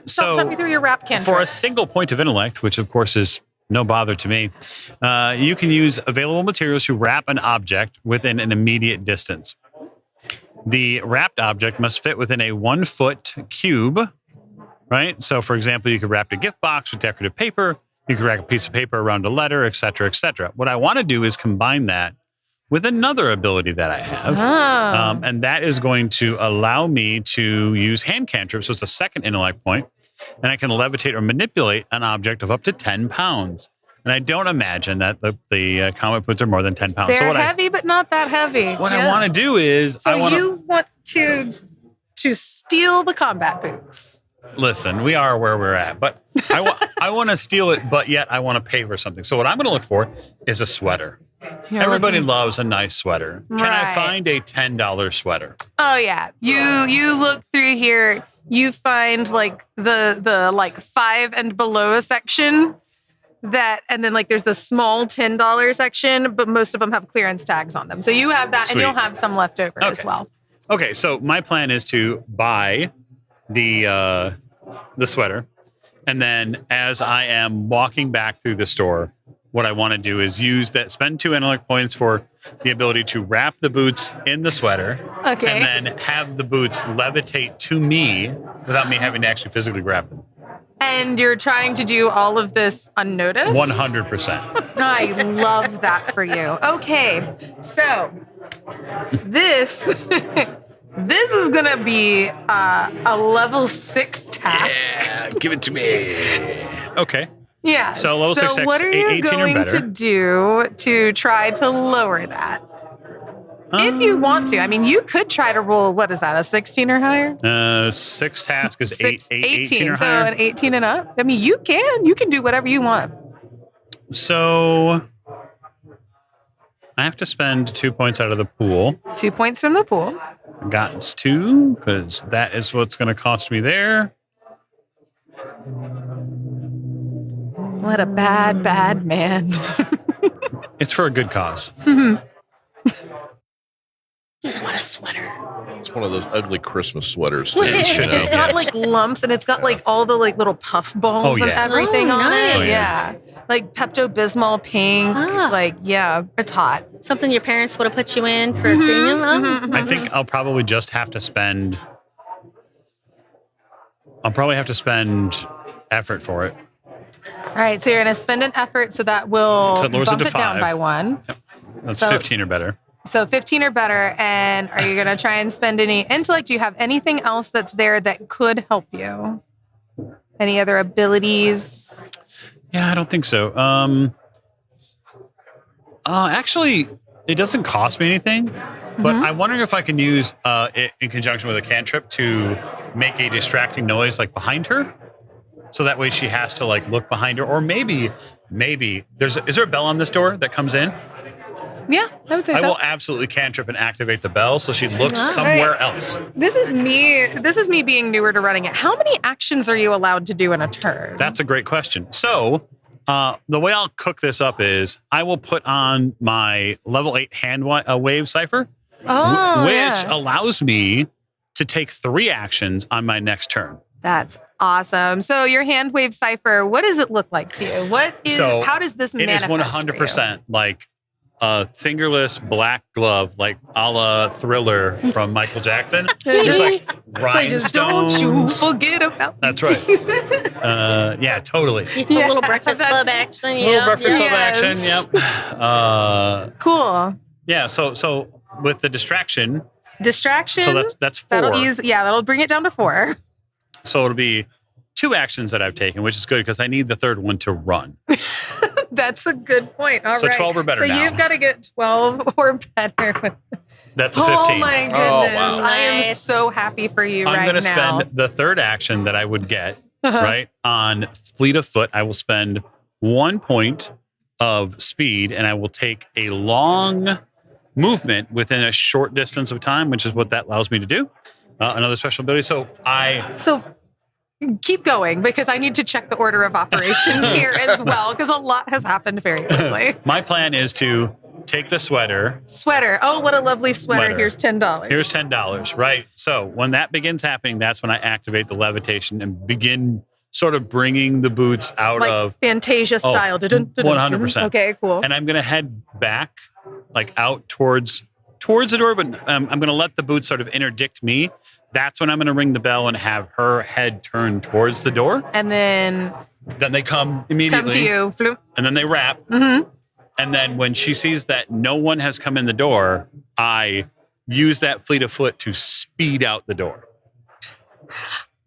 through your rap cantrip. For a single point of intellect, which of course is no bother to me, you can use available materials to wrap an object within an immediate distance. The wrapped object must fit within a 1 foot cube, right? So, for example, you could wrap a gift box with decorative paper. You could wrap a piece of paper around a letter, et cetera, et cetera. What I want to do is combine that with another ability that I have. And that is going to allow me to use hand cantrip. So it's a second intellect point. And I can levitate or manipulate an object of up to 10 pounds. And I don't imagine that the comic boots are more than 10 pounds. They're heavy, but not that heavy. What I want to do is... you want to steal the combat boots. Listen, we are where we're at. But I want to steal it, but yet I want to pay for something. So what I'm going to look for is a sweater. Everybody loves a nice sweater. Can I find a $10 sweater? Oh, yeah. You look through here. You find like the like 5 and below section... and then like there's the small $10 section, but most of them have clearance tags on them. So you have that. Sweet. And you'll have some left over as well. Okay, so my plan is to buy the sweater, and then as I am walking back through the store, what I want to do is spend 2 intellect points for the ability to wrap the boots in the sweater, okay, and then have the boots levitate to me without me having to actually physically grab them. And you're trying to do all of this unnoticed? 100%. I love that for you. Okay, so this is going to be a level 6 task. Yeah, give it to me. Okay. Yeah. So level 6 what are you 18 going or better. to do to try to lower that? If you want to. I mean, you could try to roll, what is that, a 16 or higher? 6 task is 18 or so higher. an 18 and up. I mean, you can do whatever you want. So I have to spend 2 points out of the pool. 2 points from the pool. Got 2 because that is what's going to cost me there. What a bad man. It's for a good cause. He doesn't want a sweater. It's one of those ugly Christmas sweaters. Well, too, it's got like lumps and it's got like all the like little puff balls and everything on nice. it. Oh, yeah. Like Pepto-Bismol pink. Ah. Like, yeah, it's hot. Something your parents would have put you in for premium. Oh. I think I'll probably just have to spend. I'll probably have to spend effort for it. All right, so you're going to spend an effort, so that will So it lowers it bump to it down 5. by 1. That's So- 15 or better. So 15 or better. And are you going to try and spend any intellect? Do you have anything else that's there that could help you? Any other abilities? Yeah, I don't think so. Actually, it doesn't cost me anything, but I'm wondering if I can use it in conjunction with a cantrip to make a distracting noise like behind her. So that way she has to like look behind her. Or maybe is there a bell on this door that comes in? Yeah, I would say I so. will absolutely cantrip and activate the bell so she looks somewhere else. This is me being newer to running it. How many actions are you allowed to do in a turn? That's a great question. So the way I'll cook this up is I will put on my level 8 hand wave cipher, which allows me to take 3 actions on my next turn. That's awesome. So your hand wave cipher, what does it look like to you? How does this It is manifest 100% like a fingerless black glove, like a la Thriller from Michael Jackson. Just like rhinestones. Just don't you forget about That's right. Yeah, totally. A little Breakfast Club action. A little Breakfast Club Yes. action. Yep. Cool. Yeah. So with the distraction, Distraction. so that's 4. That'll bring it down to 4. So it'll be 2 actions that I've taken, which is good because I need the third one to run. That's a good point. All right. So 12 or better So now. you've got to get 12 or better. That's a 15. Oh my goodness. wow. I am Nice. so happy for you I'm right going to now. spend the third action that I would get, right, on Fleet of Foot. I will spend 1 point of speed and I will take a long movement within a short distance of time, which is what that allows me to do. Another special ability. So keep going because I need to check the order of operations here as well because a lot has happened very quickly. My plan is to take the sweater. Sweater. Oh, what a lovely sweater. Sweater. Here's $10. Here's $10, right? So when that begins happening, that's when I activate the levitation and begin sort of bringing the boots out Like of Fantasia style. 100%. Okay, cool. And I'm going to head back, like out towards the door, but I'm going to let the boots sort of interdict me. That's when I'm going to ring the bell and have her head turn towards the door. And then Then they come immediately. come to you. Floop. And then they wrap. Mm-hmm. And then when she sees that no one has come in the door, I use that fleet of foot to speed out the door.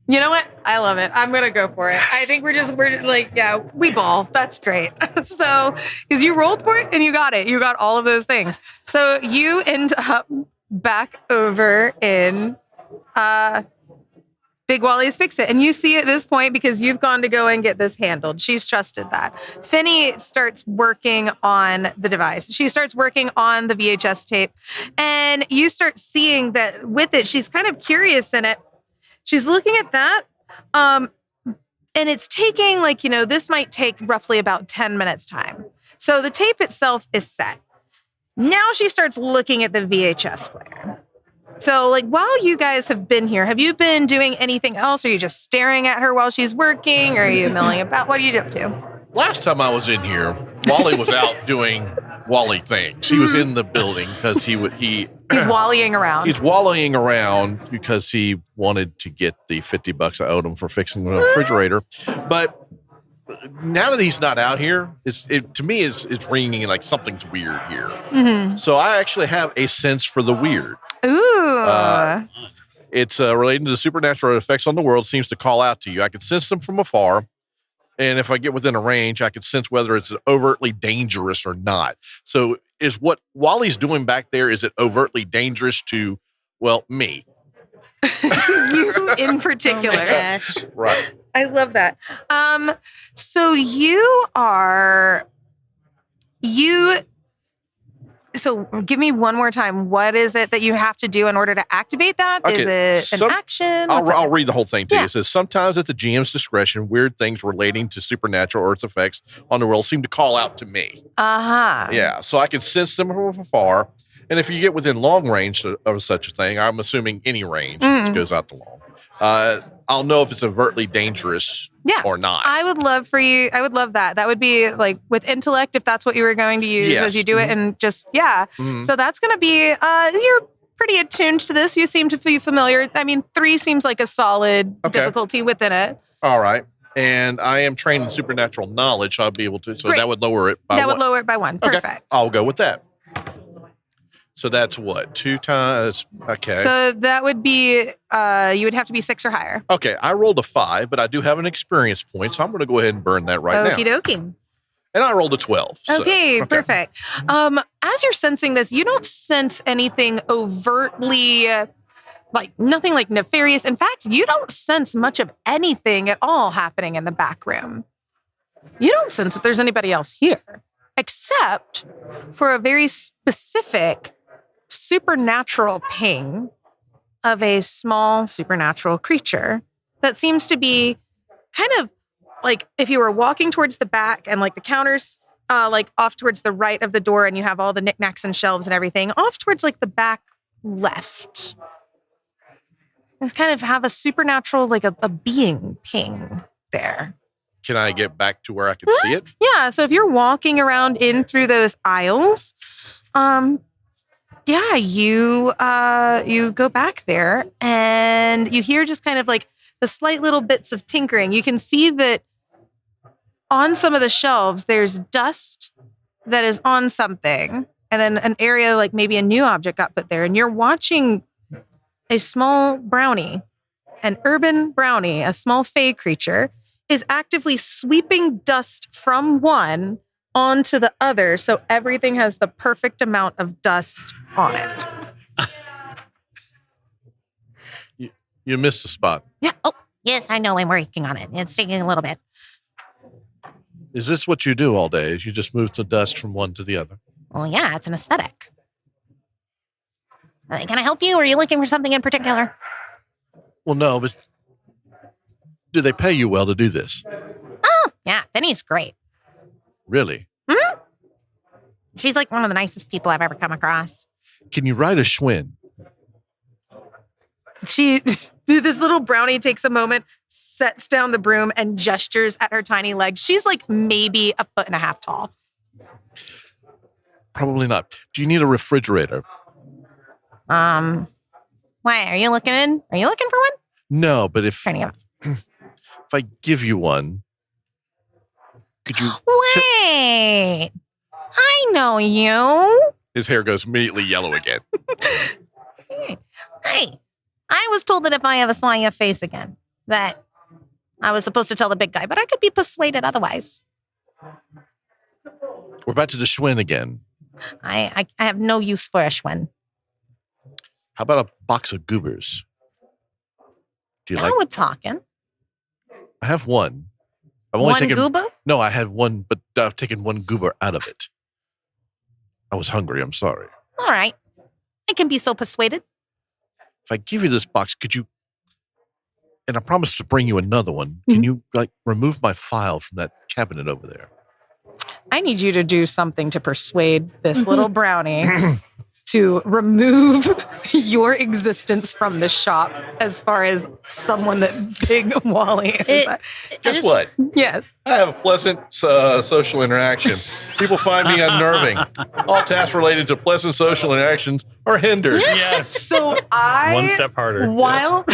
You know what? I love it. I'm going to go for it. I think we're just like, yeah, we ball. That's great. So, because you rolled for it and you got it. You got all of those things. So you end up back over in Big Wally's Fix It. And you see at this point, because you've gone to go and get this handled, she's trusted that. Finny starts working on the device. She starts working on the VHS tape. And you start seeing that with it, she's kind of curious in it. She's looking at that. And it's taking this might take roughly about 10 minutes time. So the tape itself is set. Now she starts looking at the VHS player. So while you guys have been here, have you been doing anything else? Are you just staring at her while she's working? Or are you milling about? What are you up to? Last time I was in here, Wally was out doing Wally things. He was in the building because he's Wallying around. He's wallying around because he wanted to get the $50 I owed him for fixing the refrigerator. But now that he's not out here, to me it's ringing like something's weird here. Mm-hmm. So I actually have a sense for the weird. Ooh. It's relating to the supernatural effects on the world. Seems to call out to you. I can sense them from afar. And if I get within a range, I can sense whether it's overtly dangerous or not. So is what Wally's doing back there, is it overtly dangerous to, well, me? You in particular. Oh my gosh. Right. I love that. So so give me one more time. What is it that you have to do in order to activate that? Okay, Is it an action? I'll read the whole thing to you. Yeah. It says, sometimes at the GM's discretion, weird things relating to supernatural or its effects on the world seem to call out to me. Uh-huh. Yeah, so I can sense them from afar. And if you get within long range of such a thing, I'm assuming any range goes out to long. I'll know if it's overtly dangerous or not. I would love that. That would be like with intellect, if that's what you were going to use as you do it. And just, So that's going to be, you're pretty attuned to this. You seem to be familiar. I mean, 3 seems like a solid difficulty within it. All right. And I am trained in supernatural knowledge, so I'll be able to. So Great. that would lower it by That one. would lower it by 1. Perfect. Okay. I'll go with that. So that's what? 2 times? Okay. So that would be, you would have to be 6 or higher. Okay. I rolled a 5, but I do have an experience point, so I'm going to go ahead and burn that right now. Okie dokie. And I rolled a 12. So, Okay, perfect. As you're sensing this, you don't sense anything overtly, like nothing like nefarious. In fact, you don't sense much of anything at all happening in the back room. You don't sense that there's anybody else here, except for a very specific supernatural ping of a small supernatural creature that seems to be kind of like if you were walking towards the back and like the counters like off towards the right of the door and you have all the knickknacks and shelves and everything off towards like the back left. And kind of have a supernatural, like a being ping there. Can I get back to where I can see it? Yeah, so if you're walking around in through those aisles, you go back there and you hear just kind of like the slight little bits of tinkering. You can see that on some of the shelves, there's dust that is on something, and then an area like maybe a new object got put there, and you're watching a small brownie, an urban brownie, a small fey creature, is actively sweeping dust from one onto the other, so everything has the perfect amount of dust on it. You missed the spot. Yeah. Oh, yes, I know. I'm working on it. It's taking a little bit. Is this what you do all day? Is you just move the dust from one to the other? Well, yeah, it's an aesthetic. Can I help you? Or are you looking for something in particular? Well, no, but do they pay you well to do this? Oh, yeah. Penny's great. Really? Mm-hmm. She's like one of the nicest people I've ever come across. Can you ride a Schwinn? This little brownie takes a moment, sets down the broom, and gestures at her tiny legs. She's like maybe 1.5 feet tall. Probably not. Do you need a refrigerator? Why? Are you looking for one? No, but if Turning up. if I give you one, could you? Wait. I know you. His hair goes immediately yellow again. Hey, I was told that if I ever saw your face again, that I was supposed to tell the big guy, but I could be persuaded otherwise. We're back to the Schwinn again. I have no use for a Schwinn. How about a box of goobers? Do you Now we're talking. I have one. I've only One taken goober? No, I had one, but I've taken one goober out of it. I was hungry. I'm sorry. All right. I can be so persuaded. If I give you this box, could you? And I promise to bring you another one. Can you remove my file from that cabinet over there? I need you to do something to persuade this little brownie to remove your existence from the shop as far as someone that Big Wally is. Guess what? Yes. I have a pleasant social interaction. People find me unnerving. All tasks related to pleasant social interactions are hindered. Yes. So One step harder. While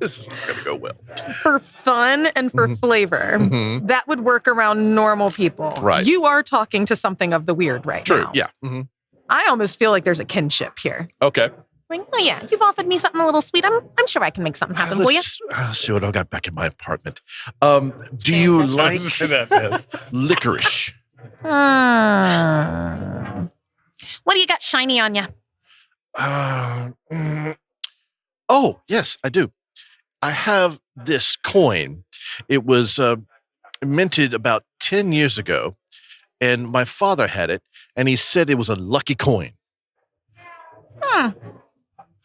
This is not going to go well. for fun and for flavor, that would work around normal people. Right. You are talking to something of the weird right True. now. Yeah. I almost feel like there's a kinship here. Okay. Like, oh yeah, you've offered me something a little sweet. I'm sure I can make something happen for you. Let's see what I got back in my apartment. Do you like licorice? What do you got shiny on you? Oh, yes, I do. I have this coin. It was minted about 10 years ago, and my father had it, and he said it was a lucky coin. All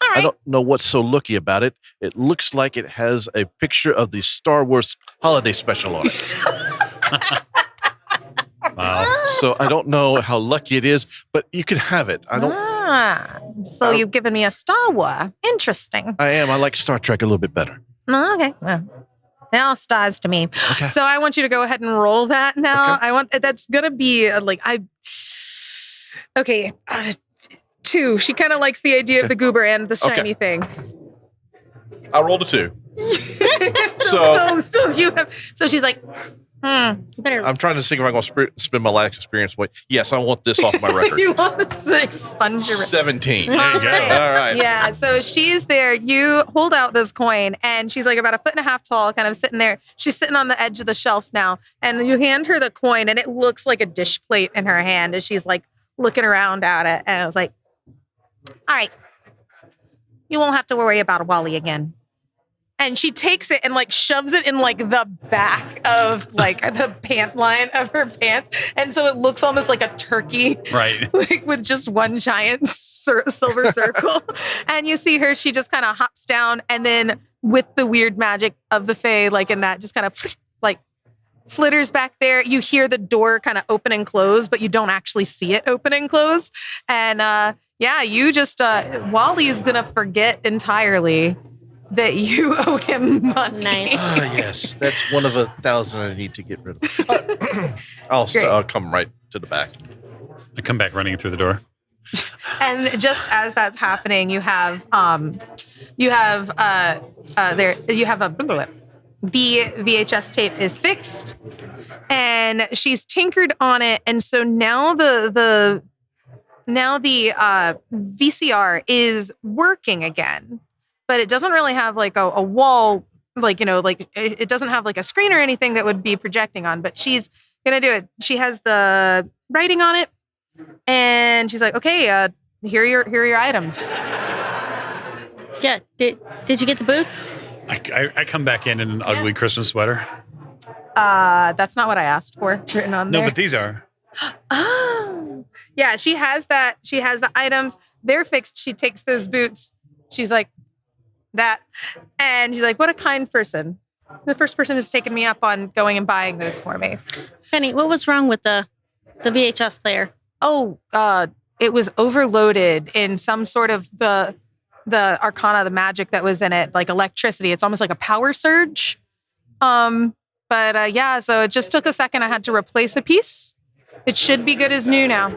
right. I don't know what's so lucky about it. It looks like it has a picture of the Star Wars holiday special on it. Wow. So I don't know how lucky it is, but you can have it. I don't. So you've given me a Star Wars. Interesting. I am. I like Star Trek a little bit better. Okay. Well, they're all stars to me. Okay. So I want you to go ahead and roll that now. Okay. That's gonna be okay. 2. She kind of likes the idea of the goober and the shiny thing. I rolled a 2. So she's like, You better. I'm trying to think if I'm going to spend my life experience. Yes, I want this off my record. you want to expunge your 17. There you go. All right. Yeah, so she's there. You hold out this coin, and she's like about 1.5 feet tall, kind of sitting there. She's sitting on the edge of the shelf now, and you hand her the coin, and it looks like a dish plate in her hand as she's like looking around at it. And I was like, All right. You won't have to worry about Wally again. and she takes it and like shoves it in like the back of like the pant line of her pants, and so it looks almost like a turkey, Right. like with just one giant silver circle. And you see her, she just kind of hops down, and then with the weird magic of the Fae, like in that, just kind of like flitters back there. You hear the door kind of open and close, but you don't actually see it open and close. And yeah, you just Wally's gonna forget entirely that you owe him money. Nice. Yes, that's one of 1,000 I need to get rid of. I'll come right to the back. I come back running through the door. And just as that's happening, you have the VHS tape is fixed, and she's tinkered on it, and so now the VCR is working again, but it doesn't really have like a wall, like, you know, like it doesn't have like a screen or anything that would be projecting on, but she's gonna do it. She has the writing on it, and she's like, okay, here are your items. Yeah. Did you get the boots? I come back in an ugly Christmas sweater. That's not what I asked for written on No, there. but these are. Oh, yeah, she has that. She has the items. They're fixed. She takes those boots. She's like, that. And she's like, what a kind person. The first person who's taken me up on going and buying those for me. Penny, what was wrong with the VHS player? Oh, it was overloaded in some sort of the arcana, the magic that was in it, like electricity. It's almost like a power surge. But yeah, so it just took a second. I had to replace a piece. It should be good as new now.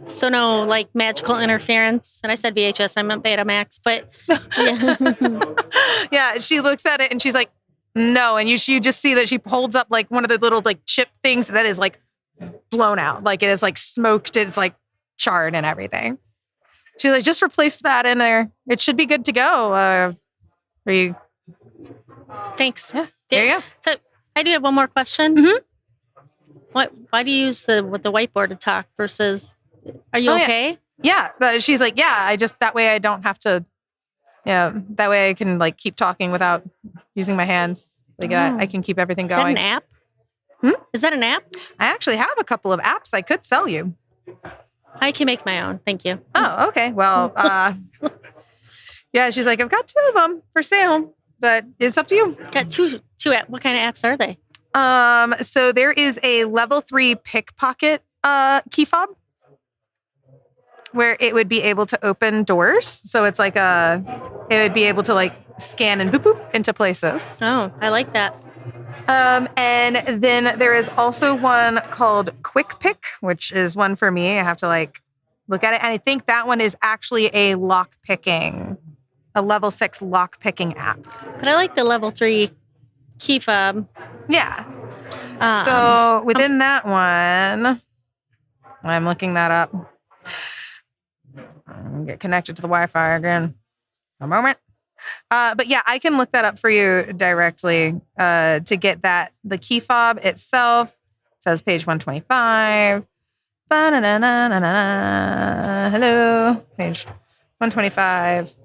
So no, like, magical interference. And I said VHS, I meant Betamax, but yeah. Yeah, she looks at it and she's like, no. And you just see that she holds up like one of the little like chip things that is like blown out. Like it is like smoked. It's like charred and everything. She's like, just replaced that in there. It should be good to go. Are you? Thanks. Yeah, there you go. So I do have one more question. Mhm. Why do you use the whiteboard to talk versus? Are you okay? Yeah, but she's like, yeah, I just, that way I don't have to, that way I can like keep talking without using my hands. Like I can keep everything Is that going. an app? Hmm? Is that an app? I actually have a couple of apps I could sell you. I can make my own. Thank you. Oh, okay. Well, yeah, she's like, I've got 2 of them for sale, but it's up to you. Got two app. What kind of apps are they? So there is a level 3 pickpocket key fob where it would be able to open doors. So it's like it would be able to like scan and boop boop into places. Oh, I like that. And then there is also one called Quick Pick, which is one for me. I have to like look at it. And I think that one is actually a level 6 lock picking app. But I like the level 3 key fob. Yeah. So within that one, I'm looking that up. Get connected to the Wi-Fi again. A moment. But yeah, I can look that up for you directly to get that. The key fob itself says page 125. Hello, page 125.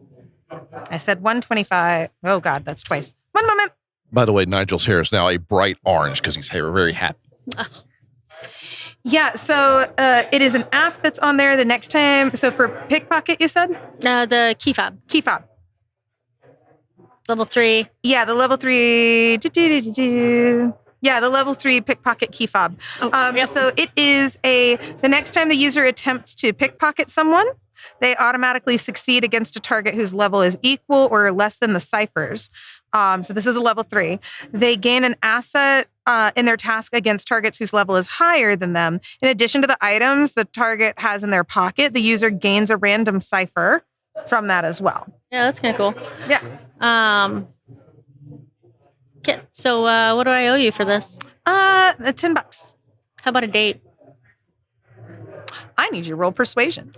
I said 125. Oh God, that's twice. One moment. By the way, Nigel's hair is now a bright orange because he's very happy. Yeah, so it is an app that's on there the next time. So for pickpocket, you said? The key fob. Key fob. Level 3. Yeah, the level 3. Yeah, the level 3 pickpocket key fob. Yep. So it is the next time the user attempts to pickpocket someone, they automatically succeed against a target whose level is equal or less than the ciphers. So this is a level 3. They gain an asset in their task against targets whose level is higher than them. In addition to the items the target has in their pocket, the user gains a random cipher from that as well. Yeah, that's kind of cool. Yeah. Yeah. So what do I owe you for this? $10. How about a date? I need you to roll persuasion.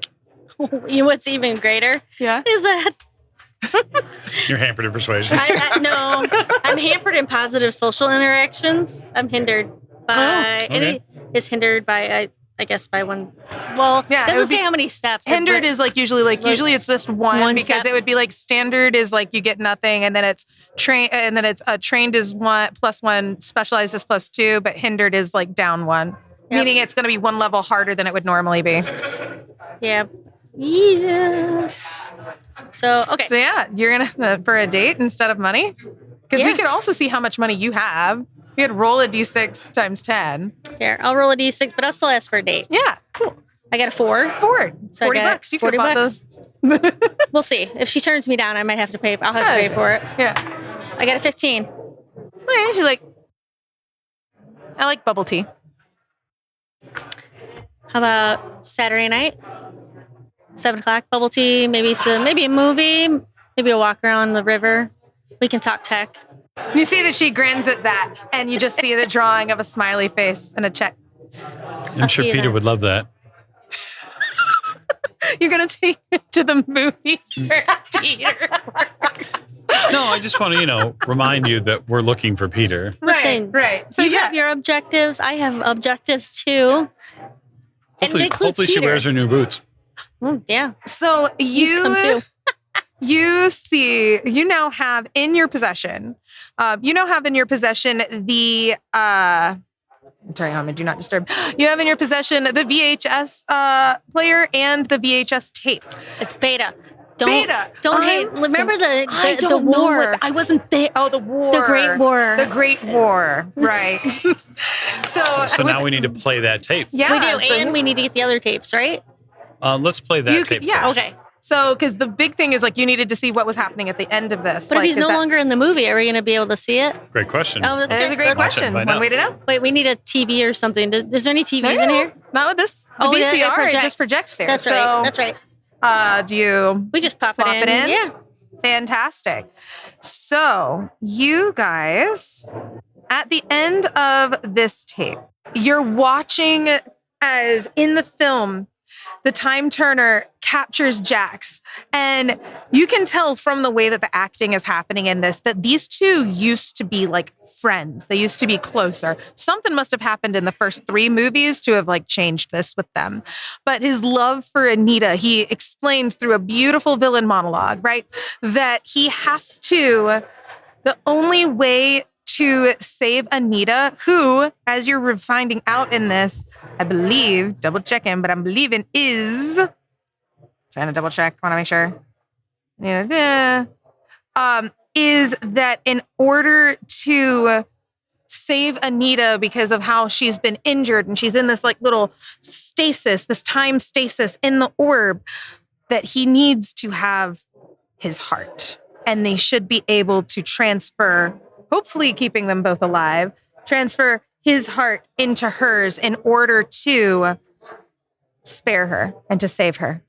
What's even greater Yeah. is that You're hampered in persuasion. no, I'm hampered in positive social interactions. I'm hindered by okay. is hindered by I guess by one. Well, Yeah, it doesn't would say be- how many steps. Hindered is like usually it's just one because step. it would be like standard is like you get nothing, and then it's trained is 1 plus 1, specialized is plus 2, but hindered is like down 1, meaning it's going to be 1 level harder than it would normally be. Yeah. Yes. So okay. So yeah, you're gonna for a date instead of money, because we Yeah. could also see how much money you have. You could roll a d6 times 10. Here, I'll roll a d6, but I'll still ask for a date. Yeah, cool. I got a 4. Forward. So I got $40. You could 40 have bought bucks. those. We'll see. If she turns me down, I might have to pay. I'll have to pay for it. Yeah. I got a 15. I actually like bubble tea. How about Saturday night? 7 o'clock, bubble tea, maybe a movie, maybe a walk around the river. We can talk tech. You see that she grins at that, and you just see the drawing of a smiley face and a check. I'm sure see you Peter then. would love that. You're going to take her to the movies for Peter. No, I just want to, remind you that we're looking for Peter. Listen, right. So you have your objectives. I have objectives too. And it includes Hopefully she Peter. wears her new boots. Yeah. So Come too. you now have in your possession, the, I'm turning on do not disturb. You have in your possession the VHS player and the VHS tape. It's beta. Beta. Don't hate. Remember I the don't know war. I wasn't there. Oh, the war. The Great War. The Great War. Right. So now we need to play that tape. yeah, We do, so and we need to get the other tapes, right? Let's play that You tape could- yeah. first. Okay. So, because the big thing is you needed to see what was happening at the end of this. But if he's no longer in the movie, are we going to be able to see it? Great question. Oh, that's That is good. a great Let's- question. find One out. way to know. Wait, we need a TV or something. Is there any TVs in here? Not with this. The Oh, yeah, VCR, it projects. just projects there. That's right. That's right. Do you We just pop plop it in. Yeah. Fantastic. So, you guys, at the end of this tape, you're watching as in the film, the time turner captures Jax. And you can tell from the way that the acting is happening in this that these two used to be like friends. They used to be closer. Something must have happened in the first 3 movies to have changed this with them. But his love for Anita, he explains through a beautiful villain monologue, right? That he has to, the only way to save Anita, who, as you're finding out in this, I believe, double checking, but I'm believing is, trying to double check, want to make sure, is that in order to save Anita because of how she's been injured and she's in this little stasis, this time stasis in the orb, that he needs to have his heart. And they should be able to transfer, hopefully keeping them both alive, transfer his heart into hers in order to spare her and to save her.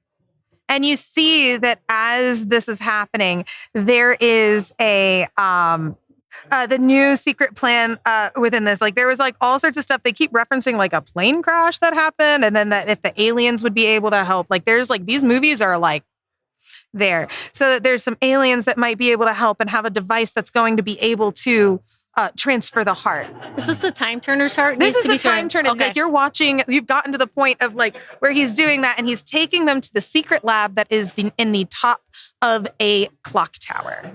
And you see that as this is happening, there is a the new secret plan within this. Like there was like all sorts of stuff. They keep referencing like a plane crash that happened, and then that if the aliens would be able to help. Like there's like these movies are like there, so that there's some aliens that might be able to help and have a device that's going to be able to transfer the heart. Is this the time turner chart? This is the time turner. Okay. Like you're watching, you've gotten to the point of like where he's doing that, and he's taking them to the secret lab that is in the top of a clock tower.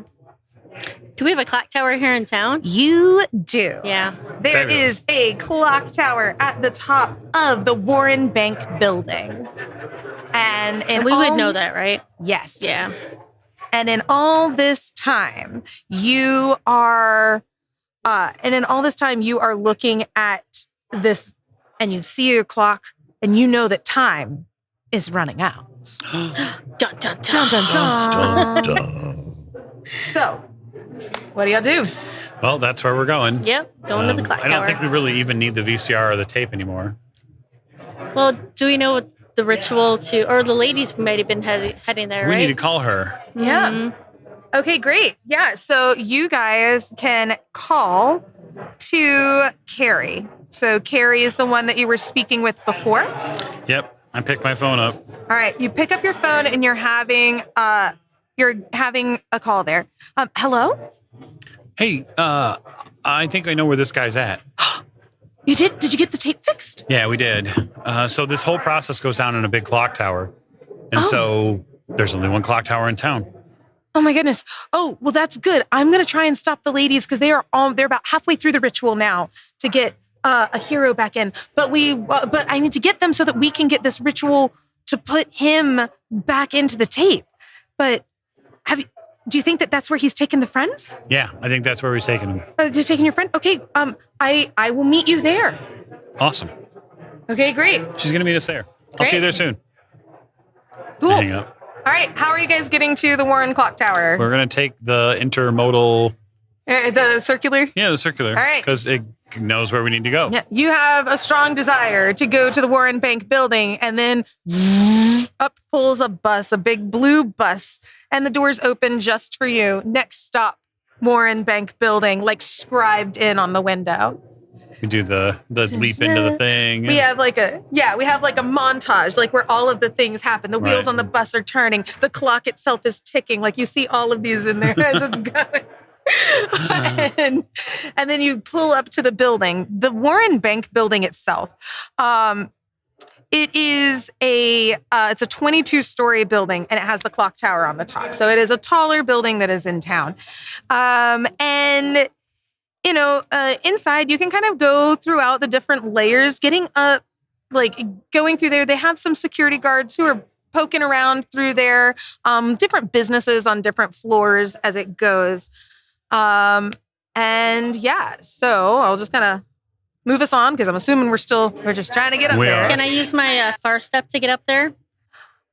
Do we have a clock tower here in town? You do. Yeah. There is a clock tower at the top of the Warren Bank building. And we would know that, right? Yes. Yeah. And in all this time, you are looking at this, and you see your clock, and you know that time is running out. Dun, dun, dun. Dun, dun, dun. Dun, dun. So, what do y'all do? Well, that's where we're going. Yep, going to the clock I don't tower. think we really even need the VCR or the tape anymore. Well, do we know what the ritual or the ladies might have been heading there, We right? need to call her. Yeah. Mhm. Okay, great. Yeah, so you guys can call to Carrie. So Carrie is the one that you were speaking with before. Yep. I picked my phone up. All right, you pick up your phone and you're having a call there. Hello? Hey, I think I know where this guy's at. You did? Did you get the tape fixed? Yeah, we did. So this whole process goes down in a big clock tower. And so there's only one clock tower in town. Oh my goodness. Oh, well, that's good. I'm going to try and stop the ladies because they're about halfway through the ritual now to get a hero back in. But I need to get them so that we can get this ritual to put him back into the tape. But do you think that that's where he's taken the friends? Yeah, I think that's where we're taking him. You're taking your friend? Okay. I will meet you there. Awesome. Okay, great. She's going to meet us there. I'll see you there soon. Cool. Hang up. All right. How are you guys getting to the Warren Clock Tower? We're going to take the intermodal. The circular? Yeah, the circular. All right. Because it knows where we need to go. Yeah. You have a strong desire to go to the Warren Bank building, and then up pulls a bus, a big blue bus, and the doors open just for you. Next stop, Warren Bank building, like scribed in on the window. We do the leap into the thing. We have like a montage, like where all of the things happen. The wheels Right. on the bus are turning. The clock itself is ticking. Like you see all of these in there as it's going. and then you pull up to the building, the Warren Bank building itself. It is it's a 22-story building, and it has the clock tower on the top. So it is a taller building that is in town. And inside you can kind of go throughout the different layers, getting up, like going through there. They have some security guards who are poking around through there, different businesses on different floors as it goes. And yeah, so I'll just kind of move us on because I'm assuming we're just trying to get up We there. are. Can I use my far step to get up there?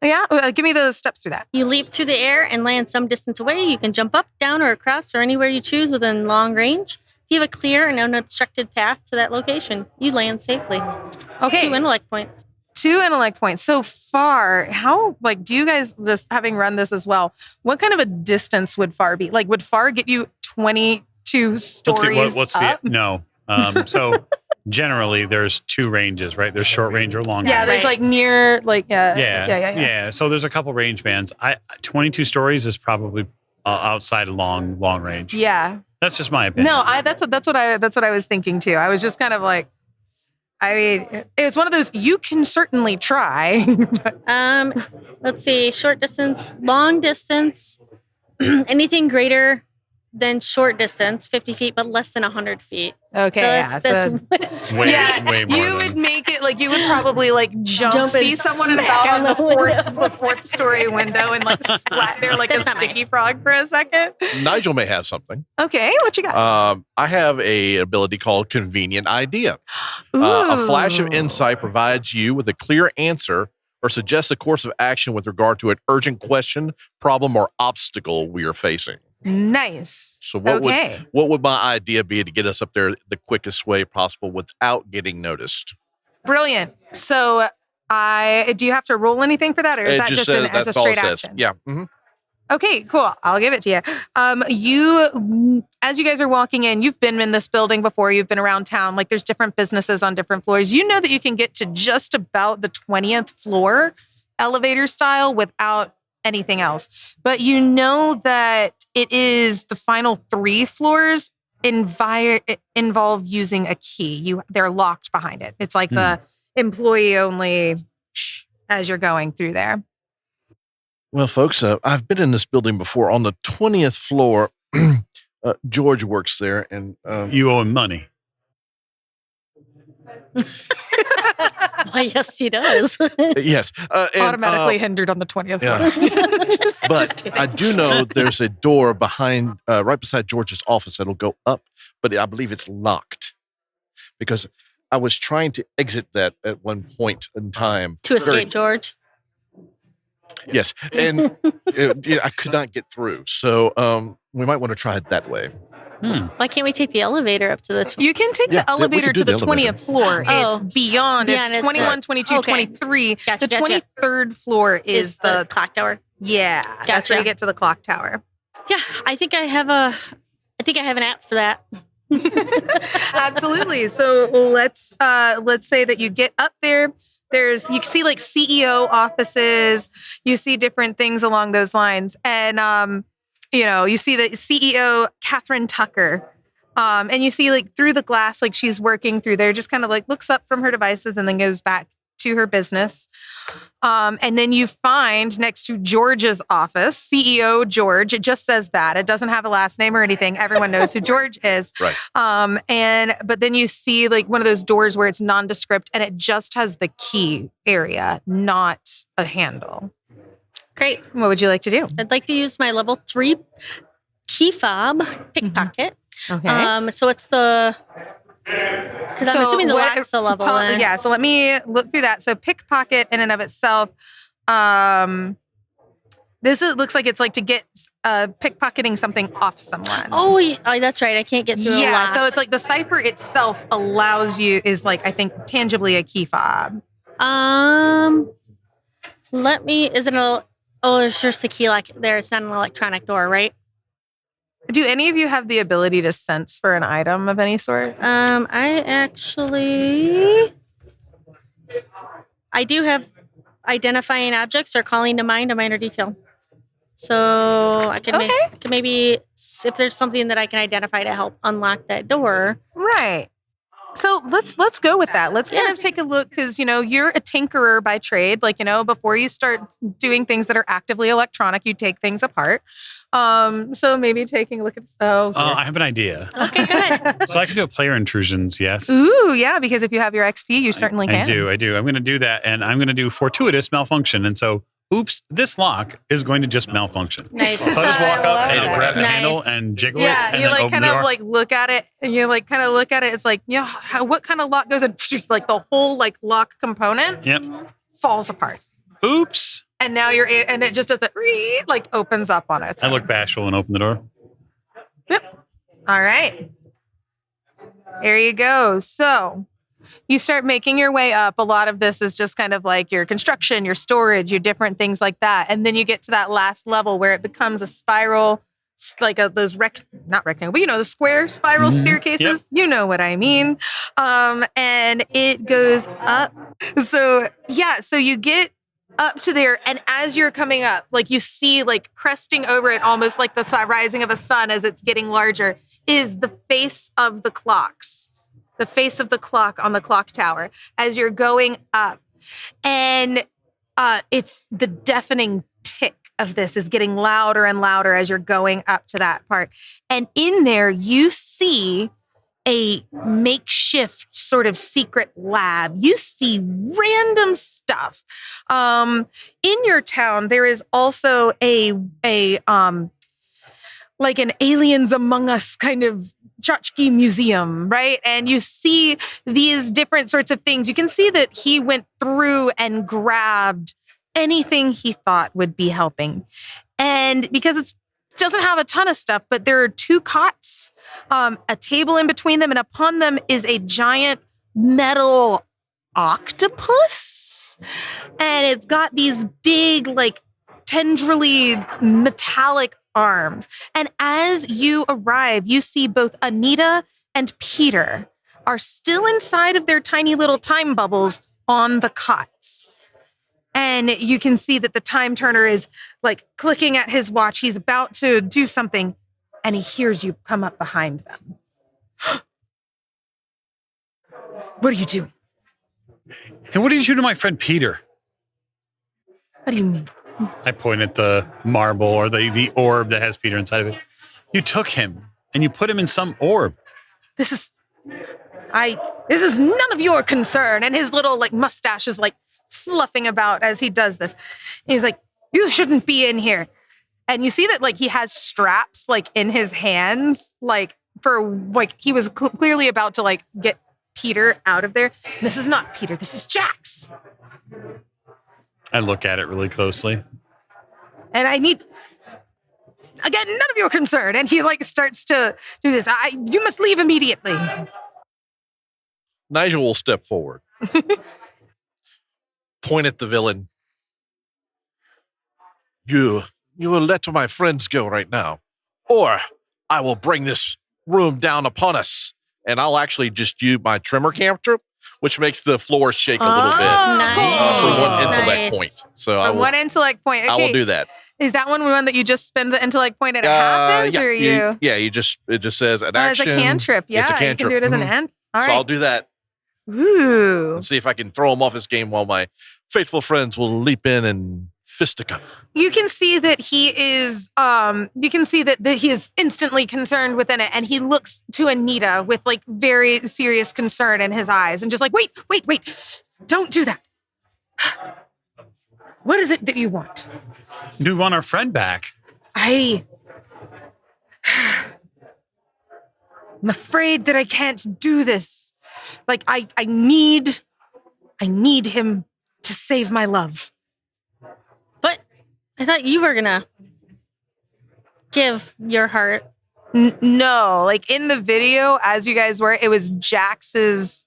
Yeah, give me the steps through that. You leap through the air and land some distance away. You can jump up, down, or across, or anywhere you choose within long range. If you have a clear and unobstructed path to that location, you land safely. It's Okay. 2 intellect points. 2 intellect points. So far, how, like, do you guys, just having run this as well, what kind of a distance would far be? Like, would far get you 22 stories What's up? no. So generally there's 2 ranges, right? There's short range or long Yeah, range. there's like near, like, Yeah. So there's a couple range bands. 22 stories is probably outside of long range. Yeah. That's just my opinion. No, that's what I was thinking too. I was just kind of like, I mean, it's one of those, you can certainly try. Let's see, short distance, long distance, anything greater than short distance, 50 feet, but less than 100 feet. Okay, So that's way, yeah, way more. you would make it like you would probably like Jump see and someone smack about on on the the fourth story window and like splat there like That's a not sticky frog for a second. Nigel may have something. Okay, what you got? I have a ability called Convenient Idea. A flash of Ooh. insight provides you with a clear answer or suggests a course of action with regard to an urgent question, problem, or obstacle we are facing. Nice. So what Okay. would my idea be to get us up there the quickest way possible without getting noticed? Brilliant. So do you have to roll anything for that, or is It that just says- as a that's all it straight says. action? Yeah. Mhm. Okay, cool. I'll give it to you. As you guys are walking in, you've been in this building before. You've been around town. Like there's different businesses on different floors. You know that you can get to just about the 20th floor, elevator style, without anything else. But you know that it is the final 3 floors involve using a key. They're locked behind it. It's like the employee only as you're going through there. Well, folks, I've been in this building before. On the 20th floor, George works there, and You owe him money. Why, yes, he does. yes, and, Automatically hindered on the 20th yeah. floor. just but kidding. I do know there's a door behind, right beside George's office that'll go up, but I believe it's locked because I was trying to exit that at one point in time To escape George. Yes, and I could not get through, so we might want to try it that way. Why can't we take the elevator up to the... You can take the elevator to the 20th floor. Oh. It's beyond. Yeah, It's it's 21, 22, okay. 23. Gotcha, the gotcha. 23rd floor is the clock tower. Yeah, that's Gotcha. where you get to the clock tower. Yeah, I think I have an app for that. Absolutely. So let's say that you get up there. You can see like CEO offices. You see different things along those lines, and you see the CEO Catherine Tucker, and you see like through the glass, like she's working through there, just kind of like looks up from her devices and then goes back to her business. And then you find next to George's office, CEO George. It just says that. It doesn't have a last name or anything. Everyone knows who George is. Right. But then you see like one of those doors where it's nondescript and it just has the key area, not a handle. Great. What would you like to do? I'd like to use my level 3 key fob pickpocket. Okay. So it's the... Because I'm assuming the lock's a level. Yeah, so let me look through that. So pickpocket in and of itself, looks like it's like to get pickpocketing something off someone. Oh, that's right. I can't get through a lock. So it's like the cipher itself is like, I think, tangibly a key fob. There's just the key lock there. It's not an electronic door, right? Do any of you have the ability to sense for an item of any sort? I do have identifying objects or calling to mind a minor detail. So I can maybe, if there's something that I can identify to help unlock that door. Right. So let's go with that. Let's kind of take a look because, you're a tinkerer by trade. Like, before you start doing things that are actively electronic, you take things apart. So maybe taking a look at this. I have an idea. Okay, go ahead. So I can do a player intrusions, yes. Ooh, yeah, because if you have your XP, you certainly can. I do. I'm going to do that, and I'm going to do fortuitous malfunction. And so, oops, this lock is going to just malfunction. Nice. So I just walk up and grab the Nice. handle and jiggle it. Yeah, and you then like open kind the of door. like look at it, and you like kind of look at it. It's like, what kind of lock goes in? Like the whole like lock component falls apart. Oops. And now and it just does it like opens up on it. I look bashful and open the door. Yep. All right. There you go. So you start making your way up. A lot of this is just kind of like your construction, your storage, your different things like that. And then you get to that last level where it becomes a spiral, like those not rectangle, but the square spiral staircases. Yep. You know what I mean. And it goes up. So you get up to there, and as you're coming up, like you see like cresting over it, almost like the rising of a sun as it's getting larger, is the face of the clocks. The face of the clock on the clock tower as you're going up. And it's the deafening tick of this is getting louder and louder as you're going up to that part. And in there, you see a makeshift sort of secret lab. You see random stuff. In your town, there is also a like an Aliens Among Us kind of tchotchke museum, right? And you see these different sorts of things. You can see that he went through and grabbed anything he thought would be helping. And because it doesn't have a ton of stuff, but there are 2 cots, a table in between them, and upon them is a giant metal octopus. And it's got these big, like, tendrily metallic arms. And as you arrive, you see both Anita and Peter are still inside of their tiny little time bubbles on the cots. And you can see that the time turner is like clicking at his watch. He's about to do something, and he hears you come up behind them. What are you doing? Hey, what did you do to my friend Peter? What do you mean? I point at the marble or the orb that has Peter inside of it. You took him and you put him in some orb. This is none of your concern. And his little like mustache is like fluffing about as he does this. And he's like, you shouldn't be in here. And you see that like he has straps like in his hands, like for like he was clearly about to like get Peter out of there. This is not Peter. This is Jax. I look at it really closely. And again, none of your concern. And he like starts to do this. You must leave immediately. Nigel will step forward. Point at the villain. You will let my friends go right now, or I will bring this room down upon us. And I'll actually just use my tremor cantrip, which makes the floor shake a little bit Nice. for one intellect Nice. point. So One intellect point. Okay. I will do that. Is that one that you just spend the intellect point and it happens, or you? It just says an action. It's a cantrip. Yeah, it's a you can cantrip. do it as an end. All So right. I'll do that Ooh. and see if I can throw him off his game while my faithful friends will leap in and fisticuff. You can see that he is. You can see that he is instantly concerned within it, and he looks to Anita with like very serious concern in his eyes, and just like, wait, don't do that. What is it that you want? We want our friend back. I'm afraid that I can't do this. Like I need him to save my love. But I thought you were gonna give your heart. No, like in the video, as you guys were, it was Jax's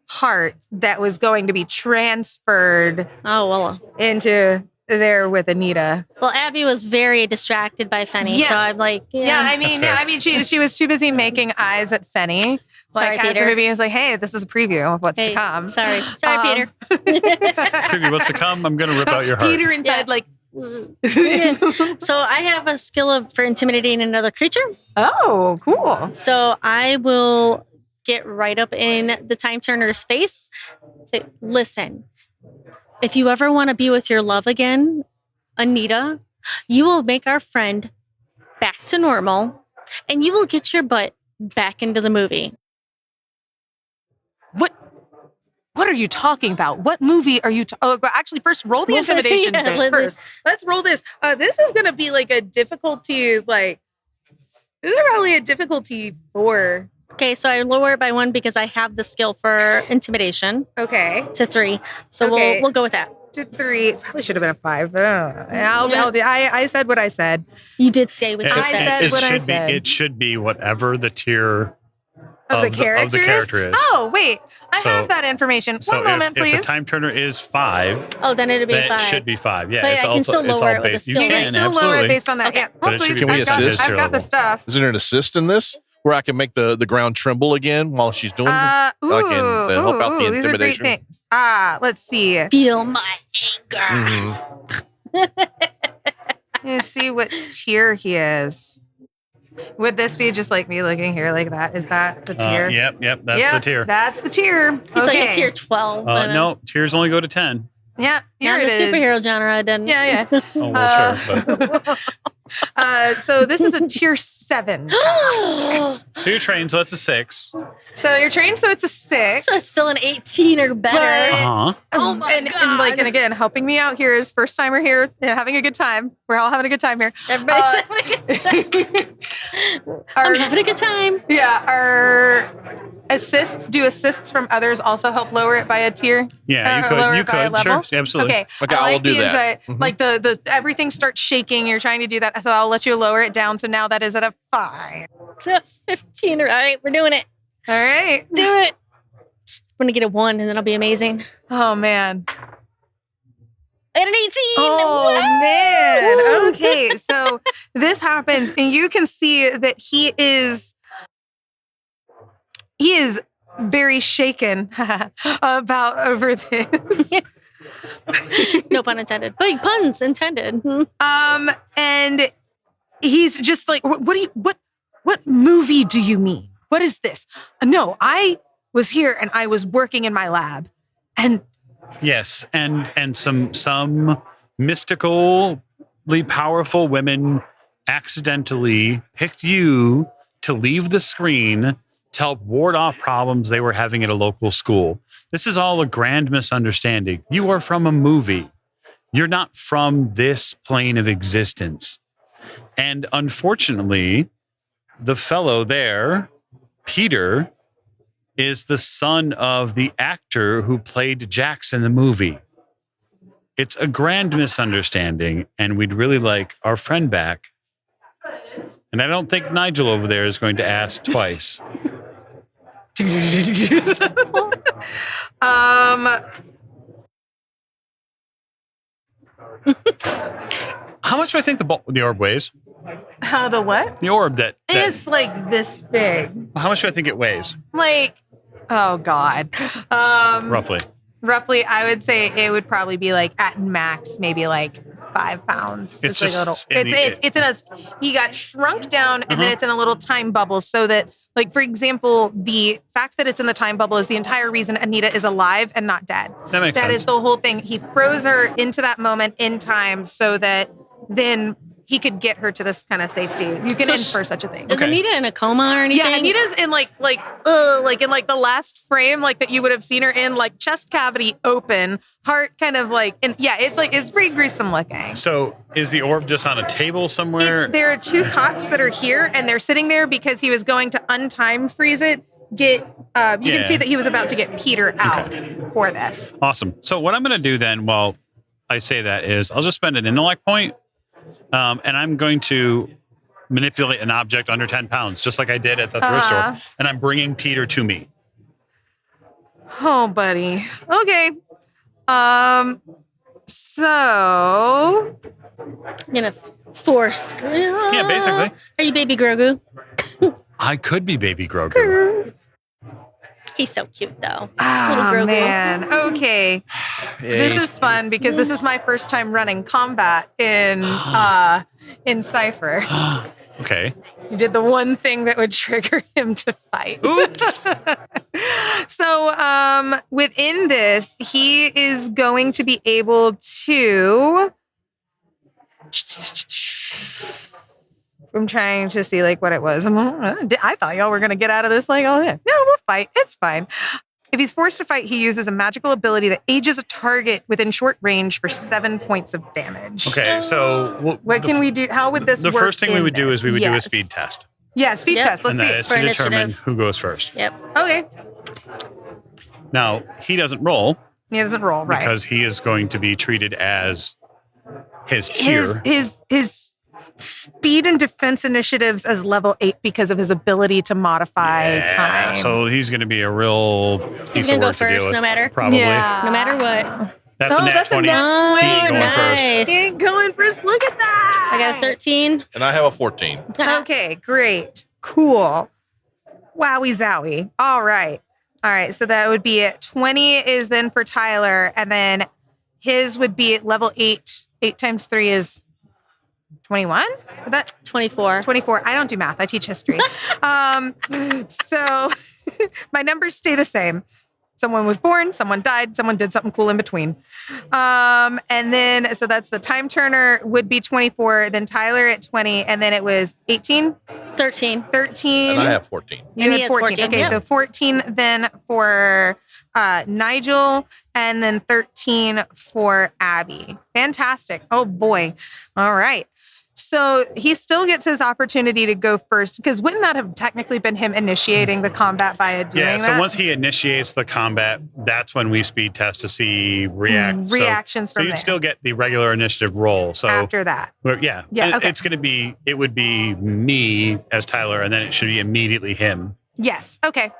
heart that was going to be transferred Oh well. into there with Anita. Well, Abby was very distracted by Fenny, Yeah. so I'm like, Yeah, That's fair. she was too busy making eyes at Fenny. Sorry, Like as the Peter. movie is like, hey, this is a preview of what's to Hey, come. Sorry, Um, Peter. Preview, what's to come? I'm going to rip out your heart. Peter inside, Yeah. like. So I have a skill for intimidating another creature. Oh, cool. So I will get right up in the time turner's face. Say, listen, if you ever want to be with your love again, Anita, you will make our friend back to normal, and you will get your butt back into the movie. What are you talking about? What movie are you? Actually, first roll the intimidation Yeah, bit first. Let's roll this. This is going to be like a difficulty. This is probably a difficulty 4. Okay, so I lower it by 1 because I have the skill for intimidation Okay, to 3. So Okay. we'll go with that. to 3. Probably should have been a 5. But I said what I said. You did say what you I said. said what I said. It should be whatever the tier Of the character is. Oh, wait. I So- have that information. So One moment, if please. the time turner is 5, Oh, then it'd be then 5. it should be 5. Yeah, But it's I can also, still it's lower all it with a based. skill. you can still lower it based on that. Okay. Yeah. But it should Please. be Can we I've got, assist? I've got the stuff. Is there an assist in this where I can make the ground tremble again while she's doing it? I can help out the these are great intimidation. things. Let's see. Feel my anger. Mhm. Let's see what tier he is. Would this be just like me looking here like that? Is that the tier? Yep, that's Yep, the tier. That's the tier. It's like a tier 12. but, No, tiers only go to 10. Yeah, here Not in it the is. superhero genre, I didn't. Yeah. Oh, well, sure. But, So this is a tier 7 task. so you're trained, so that's a 6. So you're trained, so it's a 6. So it's still an 18 or better. But- Uh-huh. Oh my and again, helping me out here is first timer here, having a good time. We're all having a good time here. Everybody's having a good time. I'm having a good time. Yeah, our assists from others also help lower it by a tier? Yeah, you lower could. You it by a could. Sure. level? Absolutely. Okay. Okay, I I will like do the that. anti- Like the everything starts shaking. You're trying to do that, so I'll let you lower it down. So now that is at a 5. 15. All right, we're doing it. All right. Do it. I'm going to get a 1 and then I'll be amazing. Oh man. I got an 18. Oh, Woo! man. Okay, so this happens, and you can see that he is very shaken about over this. No pun intended. Big puns intended. And he's just like, what movie do you mean? What is this? No, I was here and I was working in my lab, and Yes, and some mystically powerful women accidentally picked you to leave the screen to help ward off problems they were having at a local school. This is all a grand misunderstanding. You are from a movie. You're not from this plane of existence. And unfortunately, the fellow there, Peter, is the son of the actor who played Jax in the movie. It's a grand misunderstanding, and we'd really like our friend back. And I don't think Nigel over there is going to ask twice. How much do I think the orb weighs? How the what? The orb that It's like this big. how much do I think it weighs? Like, oh God. Roughly. I would say it would probably be like at max, maybe like 5 pounds. It's like just a little. in It's in a. He got shrunk down, and then it's in a little time bubble, so that, like, for example, the fact that it's in the time bubble is the entire reason Anita is alive and not dead. That makes sense. That is the whole thing. He froze her into that moment in time, so that then he could get her to this kind of safety. You can So infer such a thing. Is Anita in a coma or anything? Yeah, Anita's in like in like the last frame, like that you would have seen her in, like chest cavity open, heart kind of like, and yeah, it's pretty gruesome looking. So is the orb just on a table somewhere? There are 2 cots that are here, and they're sitting there because he was going to untime freeze it. You can see that he was about to get Peter out for this. Awesome. So what I'm going to do then, while I say that, is I'll just spend an intellect point, and I'm going to manipulate an object under 10 pounds, just like I did at the thrift store, and I'm bringing Peter to me. Oh, buddy. Okay. So I'm gonna force. Yeah, basically. Are you baby Grogu? I could be baby Grogu. He's so cute though. Oh, Grogu. man. Okay. This is fun because this is my first time running combat in Cypher. Okay. You did the one thing that would trigger him to fight. Oops. So within this, he is going to be able to... I'm trying to see like what it was. I thought y'all were going to get out of this like, oh yeah. No, we'll fight. It's fine. If he's forced to fight, he uses a magical ability that ages a target within short range for 7 points of damage. Okay, so What can we do? How would this work? The first thing we would do this? is we would do a Yes. speed test. Yeah, speed Yep. test. Let's And see that it. is For to determine initiative. who goes first. Yep. Okay. Now, he doesn't roll He doesn't roll, right? because he is going to be treated as his tier. His speed and defense initiatives as level 8 because of his ability to modify time. So he's going to be a real piece gonna of go work to deal first, with. no matter? Probably. Yeah. No matter what. That's a nat that's 20. a nat 20. He ain't going first. Nice. He ain't going first. Look at that. I got a 13. And I have a 14. Okay, great. Cool. Wowie zowie. All right. So that would be it. 20 is then for Tyler, and then his would be at level 8. 8 times 3 is 21? That 24. 24. I don't do math. I teach history. So my numbers stay the same. Someone was born, someone died, someone did something cool in between. And then, so that's the time turner would be 24, then Tyler at 20, and then it was 18, 13. 13. And I have 14. You And he had has 14. 14, Okay, yeah. so 14 then for Nigel, and then 13 for Abby. Fantastic. Oh boy. All right. So he still gets his opportunity to go first, because wouldn't that have technically been him initiating the combat by doing Yeah, that? so once he initiates the combat, that's when we speed test to see reactions So from you'd there. still get the regular initiative roll. So After that. yeah, Yeah, okay. it would be me as Tyler, and then it should be immediately him. Yes. Okay.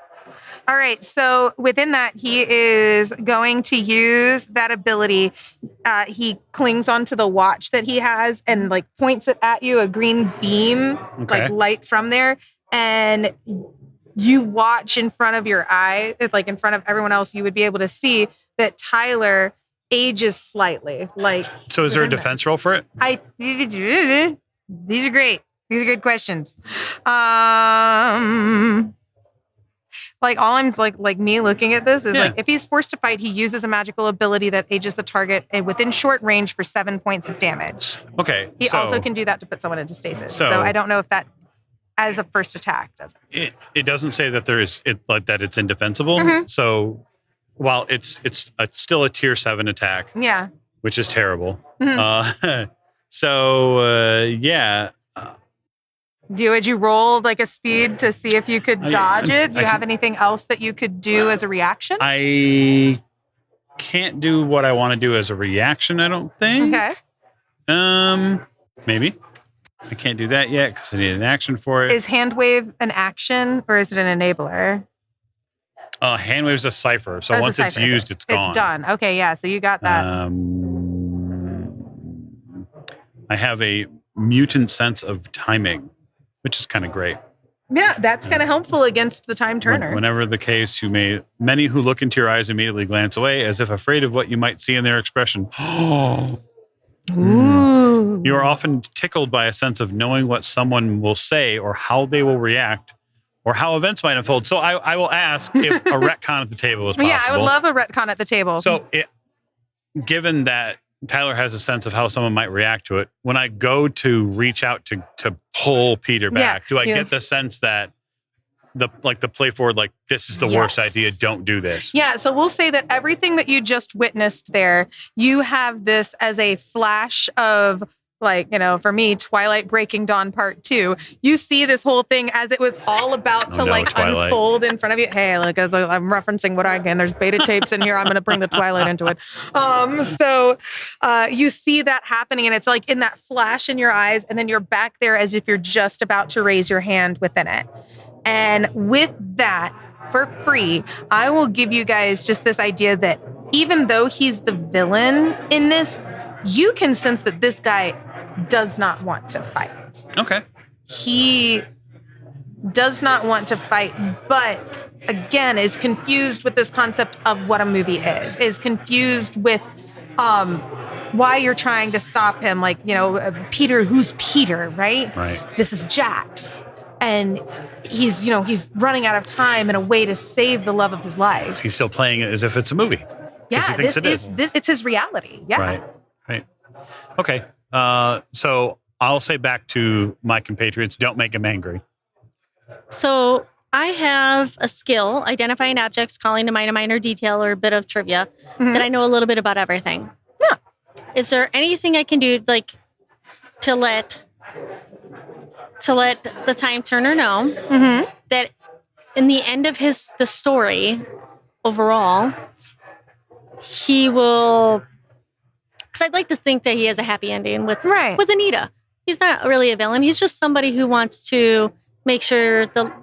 All right. So within that, he is going to use that ability. He clings onto the watch that he has and like points it at you, a green beam, like light from there. And you watch in front of your eye, like in front of everyone else, you would be able to see that Tyler ages slightly. Like, so is there a defense roll for it? These are great. These are good questions. Like all I'm like me looking at this is like if he's forced to fight, he uses a magical ability that ages the target within short range for 7 points of damage. Okay. He also can do that to put someone into stasis. So I don't know if that as a first attack does it. It doesn't say that that it's indefensible. Mm-hmm. So while it's still a tier 7 attack. Yeah. Which is terrible. Mm-hmm. Would you roll like a speed to see if you could dodge it? Do you have anything else that you could do as a reaction? I can't do what I want to do as a reaction, I don't think. Okay. Maybe. I can't do that yet because I need an action for it. Is hand wave an action or is it an enabler? Hand wave's a cipher. So once it's used, it's gone. It's done. Okay, yeah. So you got that. I have a mutant sense of timing, which is kind of great. Yeah, that's kind of helpful against the time turner. Whenever the case, many who look into your eyes immediately glance away as if afraid of what you might see in their expression. Ooh. You are often tickled by a sense of knowing what someone will say or how they will react or how events might unfold. So I will ask if a retcon at the table is possible. Yeah, I would love a retcon at the table. So given that Tyler has a sense of how someone might react to it, when I go to reach out to pull Peter back, do I get the sense that the play forward, like this is the worst idea, don't do this? Yeah, so we'll say that everything that you just witnessed there, you have this as a flash of for me, Twilight Breaking Dawn Part 2. You see this whole thing as it was all about to unfold in front of you. Hey, as I'm referencing what I can. There's beta tapes in here. I'm going to bring the Twilight into it. So you see that happening, and it's like in that flash in your eyes, and then you're back there as if you're just about to raise your hand within it. And with that, for free, I will give you guys just this idea that even though he's the villain in this, you can sense that this guy does not want to fight. Okay. He does not want to fight, but again, is confused with this concept of what a movie is confused with why you're trying to stop him. Peter, who's Peter, right? Right. This is Jax. And he's running out of time and a way to save the love of his life. He's still playing it as if it's a movie. Yeah, it's his reality. Yeah. Right. Okay. So I'll say back to my compatriots, don't make him angry. So I have a skill, identifying objects, calling to mind a minor detail or a bit of trivia, that I know a little bit about everything. Yeah. Is there anything I can do to let the time turner know that in the end of the story overall, he will... Because I'd like to think that he has a happy ending with Anita. He's not really a villain. He's just somebody who wants to make sure the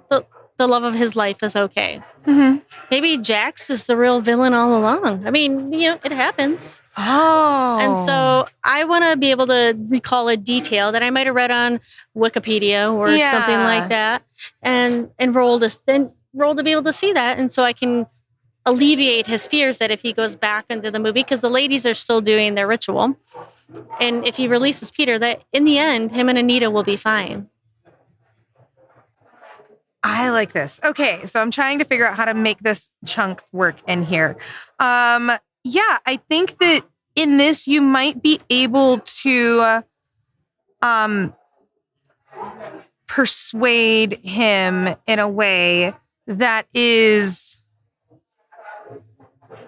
love of his life is okay. Mm-hmm. Maybe Jax is the real villain all along. I mean, it happens. Oh. And so I want to be able to recall a detail that I might have read on Wikipedia or something like that, and roll to be able to see that, and so I can alleviate his fears that if he goes back into the movie, because the ladies are still doing their ritual, and if he releases Peter, that in the end, him and Anita will be fine. I like this. Okay, so I'm trying to figure out how to make this chunk work in here. I think that in this, you might be able to persuade him in a way that is...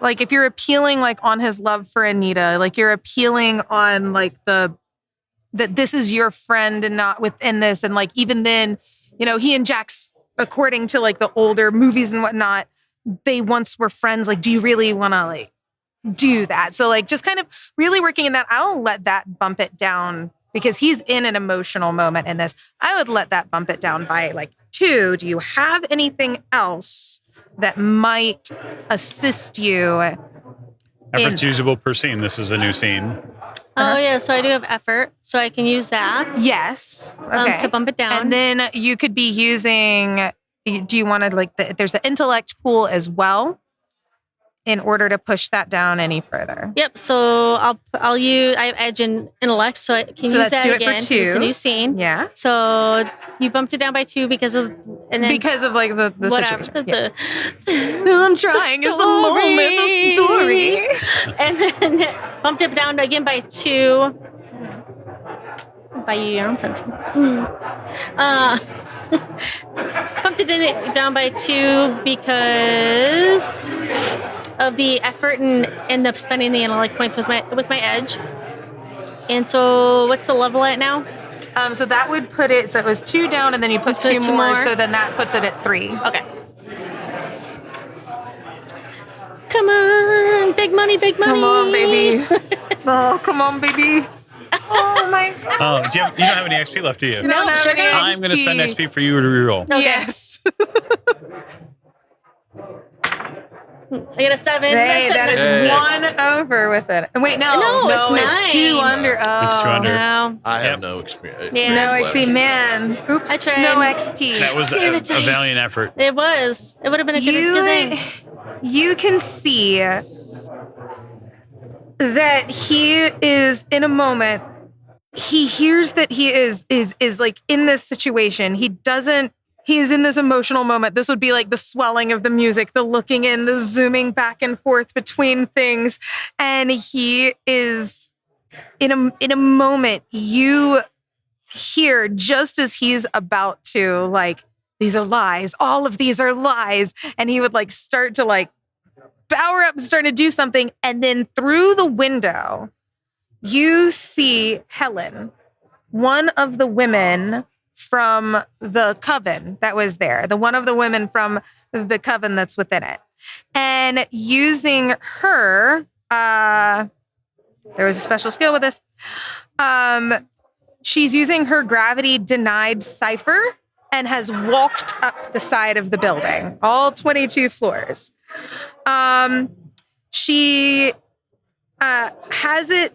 if you're appealing on his love for Anita, you're appealing on that this is your friend and not within this. And even then, he and Jax, according to the older movies and whatnot, they once were friends. Do you really want to do that? So just kind of really working in that. I'll let that bump it down because he's in an emotional moment in this. I would let that bump it down by 2. Do you have anything else that might assist you. Effort's usable per scene. This is a new scene. Oh, yeah. So I do have effort. So I can use that. Yes. Okay. To bump it down. And then you could be using, do you want to there's the intellect pool as well in order to push that down any further. Yep. So I'll use, I have edge and intellect. So I can use that do again. It for 2. It's a new scene. Yeah. So you bumped it down by 2 because of, and then like the whatever. situation. I'm trying. It's the moment, the story. And then bumped it down again by 2. By your own pencil. Bumped it down by 2 because of the effort and the spending the intellect points with my edge. And so, what's the level at now? So that would put it. So it was 2 down, and then you put 2 more. So then that puts it at 3. Okay. Come on, big money, big money. Come on, baby. Oh, come on, baby. Oh my God. Oh, you don't have any XP left, do you? No, sugar. I'm going to spend XP for you to reroll. Okay. Yes. I got a 7. Hey, that is 1 over with it. Wait, no, it's 9. It's 2 under. Oh, It's 2 under. No. I have no experience. Yeah. No left. XP, man. Oops. I tried. No XP. That was Damn a it, dice. valiant effort. It was. It would have been a good thing. You can see that he is in a moment. He hears that he is like in this situation. He's in this emotional moment. This would be like the swelling of the music, the looking in, the zooming back and forth between things. And he is in a moment, you hear just as he's about to like, these are lies. All of these are lies. And he would like start to like power up and start to do something. And then through the window, you see Helen, one of the women from the coven that was there, one of the women from the coven that's within it. And using her, there was a special skill with this. She's using her gravity denied cipher and has walked up the side of the building, all 22 floors. She has it.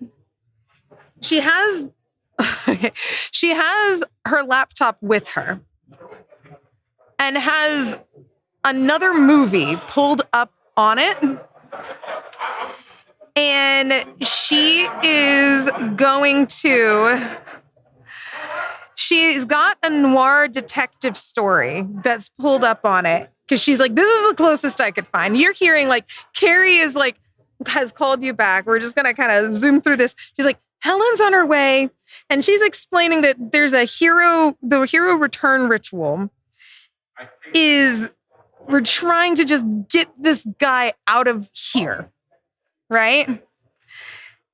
She has her laptop with her and has another movie pulled up on it. And she's got a noir detective story that's pulled up on it. Because she's like, this is the closest I could find. You're hearing like, Carrie is like, has called you back. We're just going to kind of zoom through this. She's like, Helen's on her way. And she's explaining that there's the hero return ritual we're trying to just get this guy out of here. Right?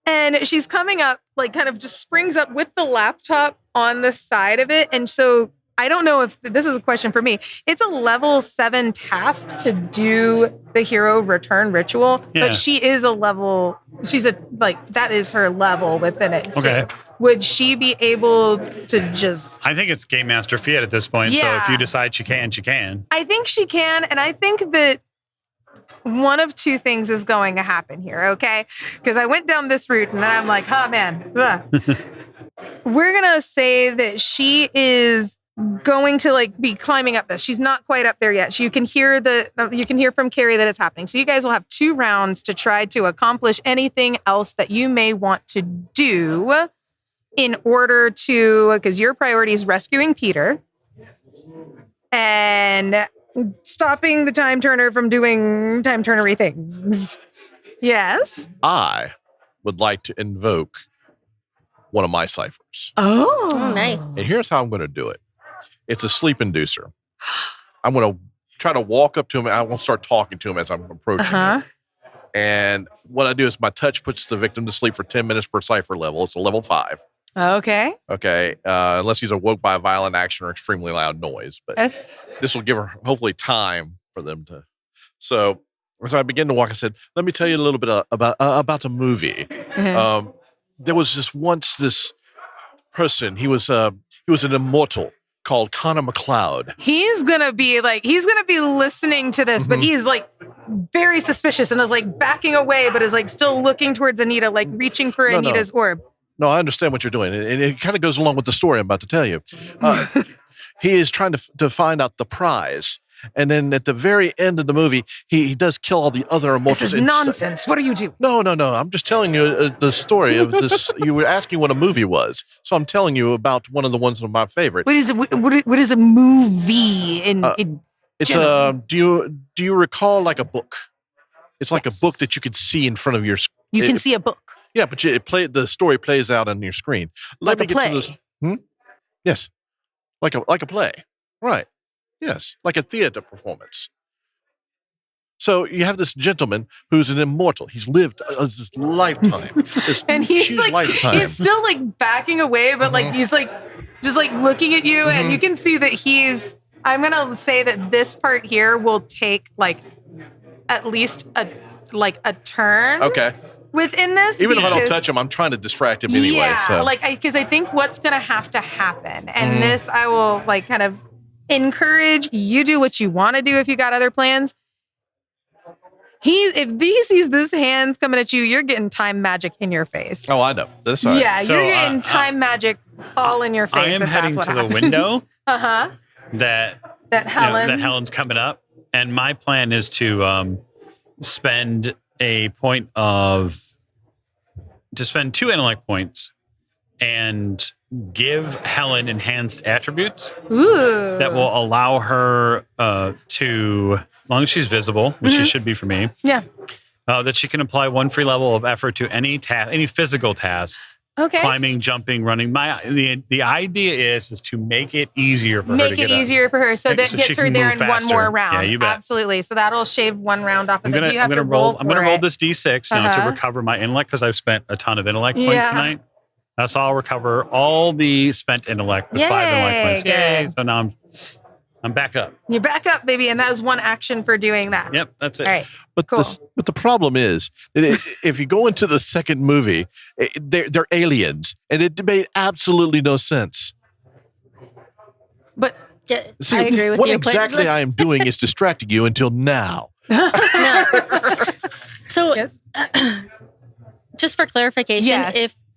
And she's coming up, like kind of just springs up with the laptop on the side of it. And so I don't know if this is a question for me. It's a level 7 task to do the hero return ritual, but she is that is her level within it too. Okay. Would she be able to just... I think it's Game Master Fiat at this point. Yeah. So if you decide she can, she can. I think she can. And I think that one of 2 things is going to happen here, okay? Because I went down this route and then I'm like, oh man. We're going to say that she is going to like be climbing up this. She's not quite up there yet. You can hear from Carrie that it's happening. So you guys will have 2 rounds to try to accomplish anything else that you may want to do in order to, because your priority is rescuing Peter and stopping the time turner from doing time turnery things. Yes. I would like to invoke one of my ciphers. Oh, nice. And here's how I'm going to do it. It's a sleep inducer. I'm going to try to walk up to him. I won't start talking to him as I'm approaching him. And what I do is my touch puts the victim to sleep for 10 minutes per cipher level. It's a level 5. Okay. Okay. Unless he's awoke by a violent action or extremely loud noise. But this will give her hopefully time for them to. So as I begin to walk, I said, let me tell you a little bit about the movie. There was just once this person, he was an immortal called Connor McLeod. He's gonna be listening to this, but he's like very suspicious and is like backing away, but is like still looking towards Anita, like reaching for Anita's orb. No, I understand what you're doing. And it kind of goes along with the story I'm about to tell you. He is trying to find out the prize. And then at the very end of the movie, he does kill all the other immortals. This is nonsense. What are you doing? No. I'm just telling you the story of this. You were asking what a movie was. So I'm telling you about one of the ones of my favorite. What is a movie in It's general? do you recall like a book? It's like a book that you could see in front of your screen. You can see a book. Yeah, but the story plays out on your screen. Like a play. To this. Yes, like a play, right? Yes, like a theater performance. So you have this gentleman who's an immortal. He's lived this lifetime, and he's like lifetime. he's still like backing away, but like he's like just like looking at you, and you can see that he's. I'm gonna say that this part here will take like at least a turn. Okay. Within this, even if I don't touch him, I'm trying to distract him anyway. Yeah, so. because I think what's going to have to happen, and this I will like kind of encourage you do what you want to do if you got other plans. If he sees this hands coming at you, you're getting time magic in your face. Oh, I know. That's all right. Yeah, you're getting time magic all in your face. I am heading to the window. That Helen's coming up, and my plan is to spend spend 2 intellect points and give Helen enhanced attributes that will allow her to, as long as she's visible, which she should be for me, that she can apply 1 free level of effort to any physical task. Okay. Climbing, jumping, running. The idea is to make it easier for her. Make it easier for her, so that gets her there in faster. 1 more round. Yeah, you bet. Absolutely. So that'll shave 1 round off of it. I'm gonna roll this D6 now to recover my intellect because I've spent a ton of intellect points tonight. So I'll recover all the spent intellect with 5 intellect points. Yay! So now I'm back up. You're back up, baby, and that was 1 action for doing that. Yep, that's it. All right. But the problem is that if you go into the second movie, they're aliens, and it made absolutely no sense. But see, I agree with what you. exactly I am doing is distracting you until now. So, just for clarification,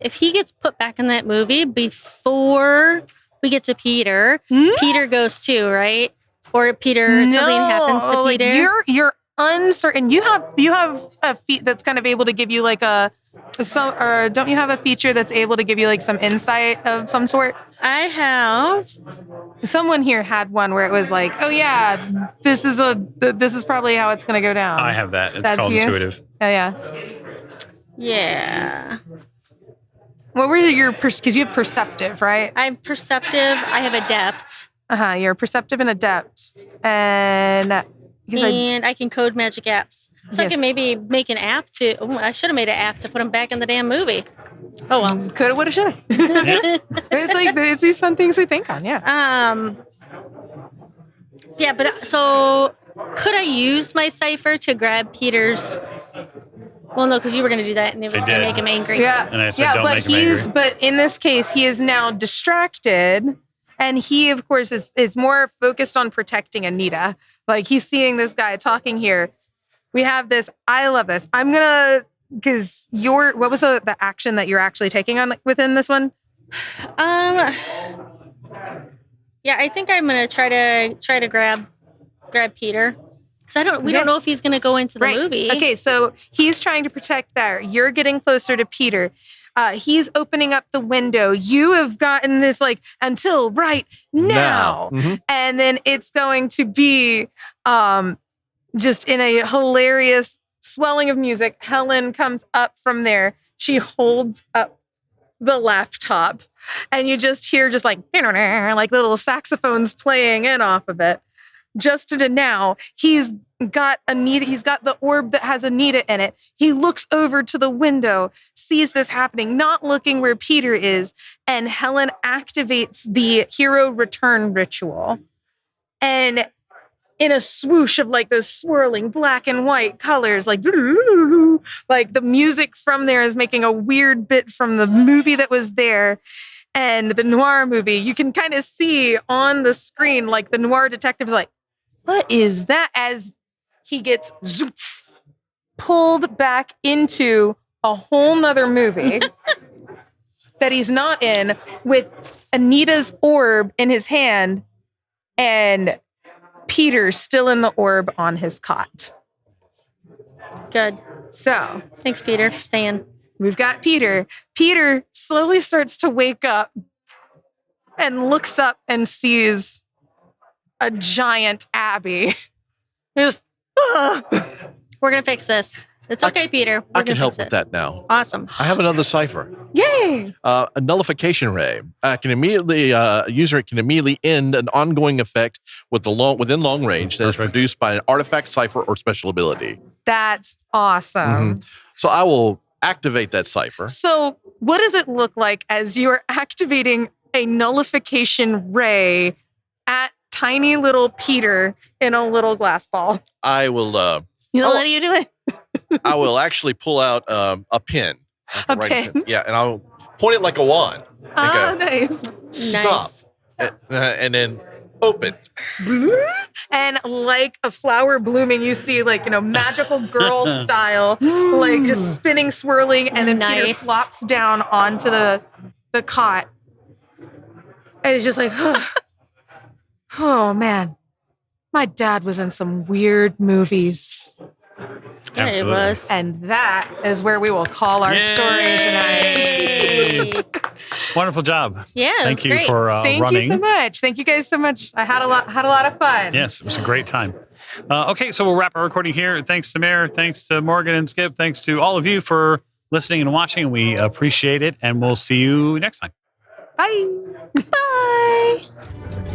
if he gets put back in that movie before we get to Peter, Peter goes too, right? Or something happens to Peter. You're uncertain. You have a feat that's kind of able to give you like or don't you have a feature that's able to give you like some insight of some sort? I have. Someone here had one where it was like, oh yeah, this is probably how it's going to go down. I have that. It's That's called you? intuitive. Oh yeah. Yeah. What were your because you have perceptive, right? I'm perceptive. I have adept. You're perceptive and adept, and I can code magic apps. So I can maybe make an app to. Oh, I should have made an app to put them back in the damn movie. Oh well. Coulda, woulda, shoulda. It's these fun things we think on. Yeah. Yeah, but so could I use my cipher to grab Peter's? Well, no, because you were going to do that, and it was going to make him angry. Yeah, and I said, don't make him angry. But in this case, he is now distracted, and he, of course, is more focused on protecting Anita. Like he's seeing this guy talking here. We have this. I love this. I'm gonna what was the action that you're actually taking on within this one? Yeah, I think I'm gonna try to grab Peter. Because we don't know if he's going to go into the movie. Okay, so he's trying to protect there. You're getting closer to Peter. He's opening up the window. You have gotten this like until right now. And then it's going to be just in a hilarious swelling of music. Helen comes up from there. She holds up the laptop and you just hear just like little saxophones playing in off of it. Just to now, he's got Anita, he's got the orb that has Anita in it. He looks over to the window, sees this happening, not looking where Peter is, and Helen activates the hero return ritual. And in a swoosh of like those swirling black and white colors, like the music from there is making a weird bit from the movie that was there. and the noir movie, you can kind of see on the screen, like the noir detective is like, what is that? As he gets pulled back into a whole nother movie that he's not in, with Anita's orb in his hand and Peter still in the orb on his cot. Good. So Thanks, Peter, for staying. we've got Peter. Peter slowly starts to wake up and looks up and sees a giant Abby. Just, We're going to fix this. It's okay, Peter. I can help with that now. Awesome. I have another cipher. yay! A nullification ray. User can immediately end an ongoing effect within long range that is Perfect. produced by an artifact, cipher, or special ability. That's awesome. So I will activate that cipher. So what does it look like as you're activating a nullification ray at tiny little Peter in a little glass ball? I will. What are you doing? I will actually pull out a pen. A Right pen? Yeah, and I'll point it like a wand. Ah, nice. Stop. And then open. And like a flower blooming, you see magical girl style, like just spinning, swirling, and then Peter Nice. flops down onto the cot. And it's just like, oh man, my dad was in some weird movies. Yeah, it Absolutely. was. And that is where we will call our story tonight. Yay. Wonderful job. Yeah, it Thank was you great. for Thank running. you so much. Thank you guys so much. I had a lot of fun. Yes, it was a great time. Okay, so we'll wrap our recording here. Thanks to Mere, thanks to Morgan and Skip, thanks to all of you for listening and watching. We appreciate it, and we'll see you next time. Bye. Bye.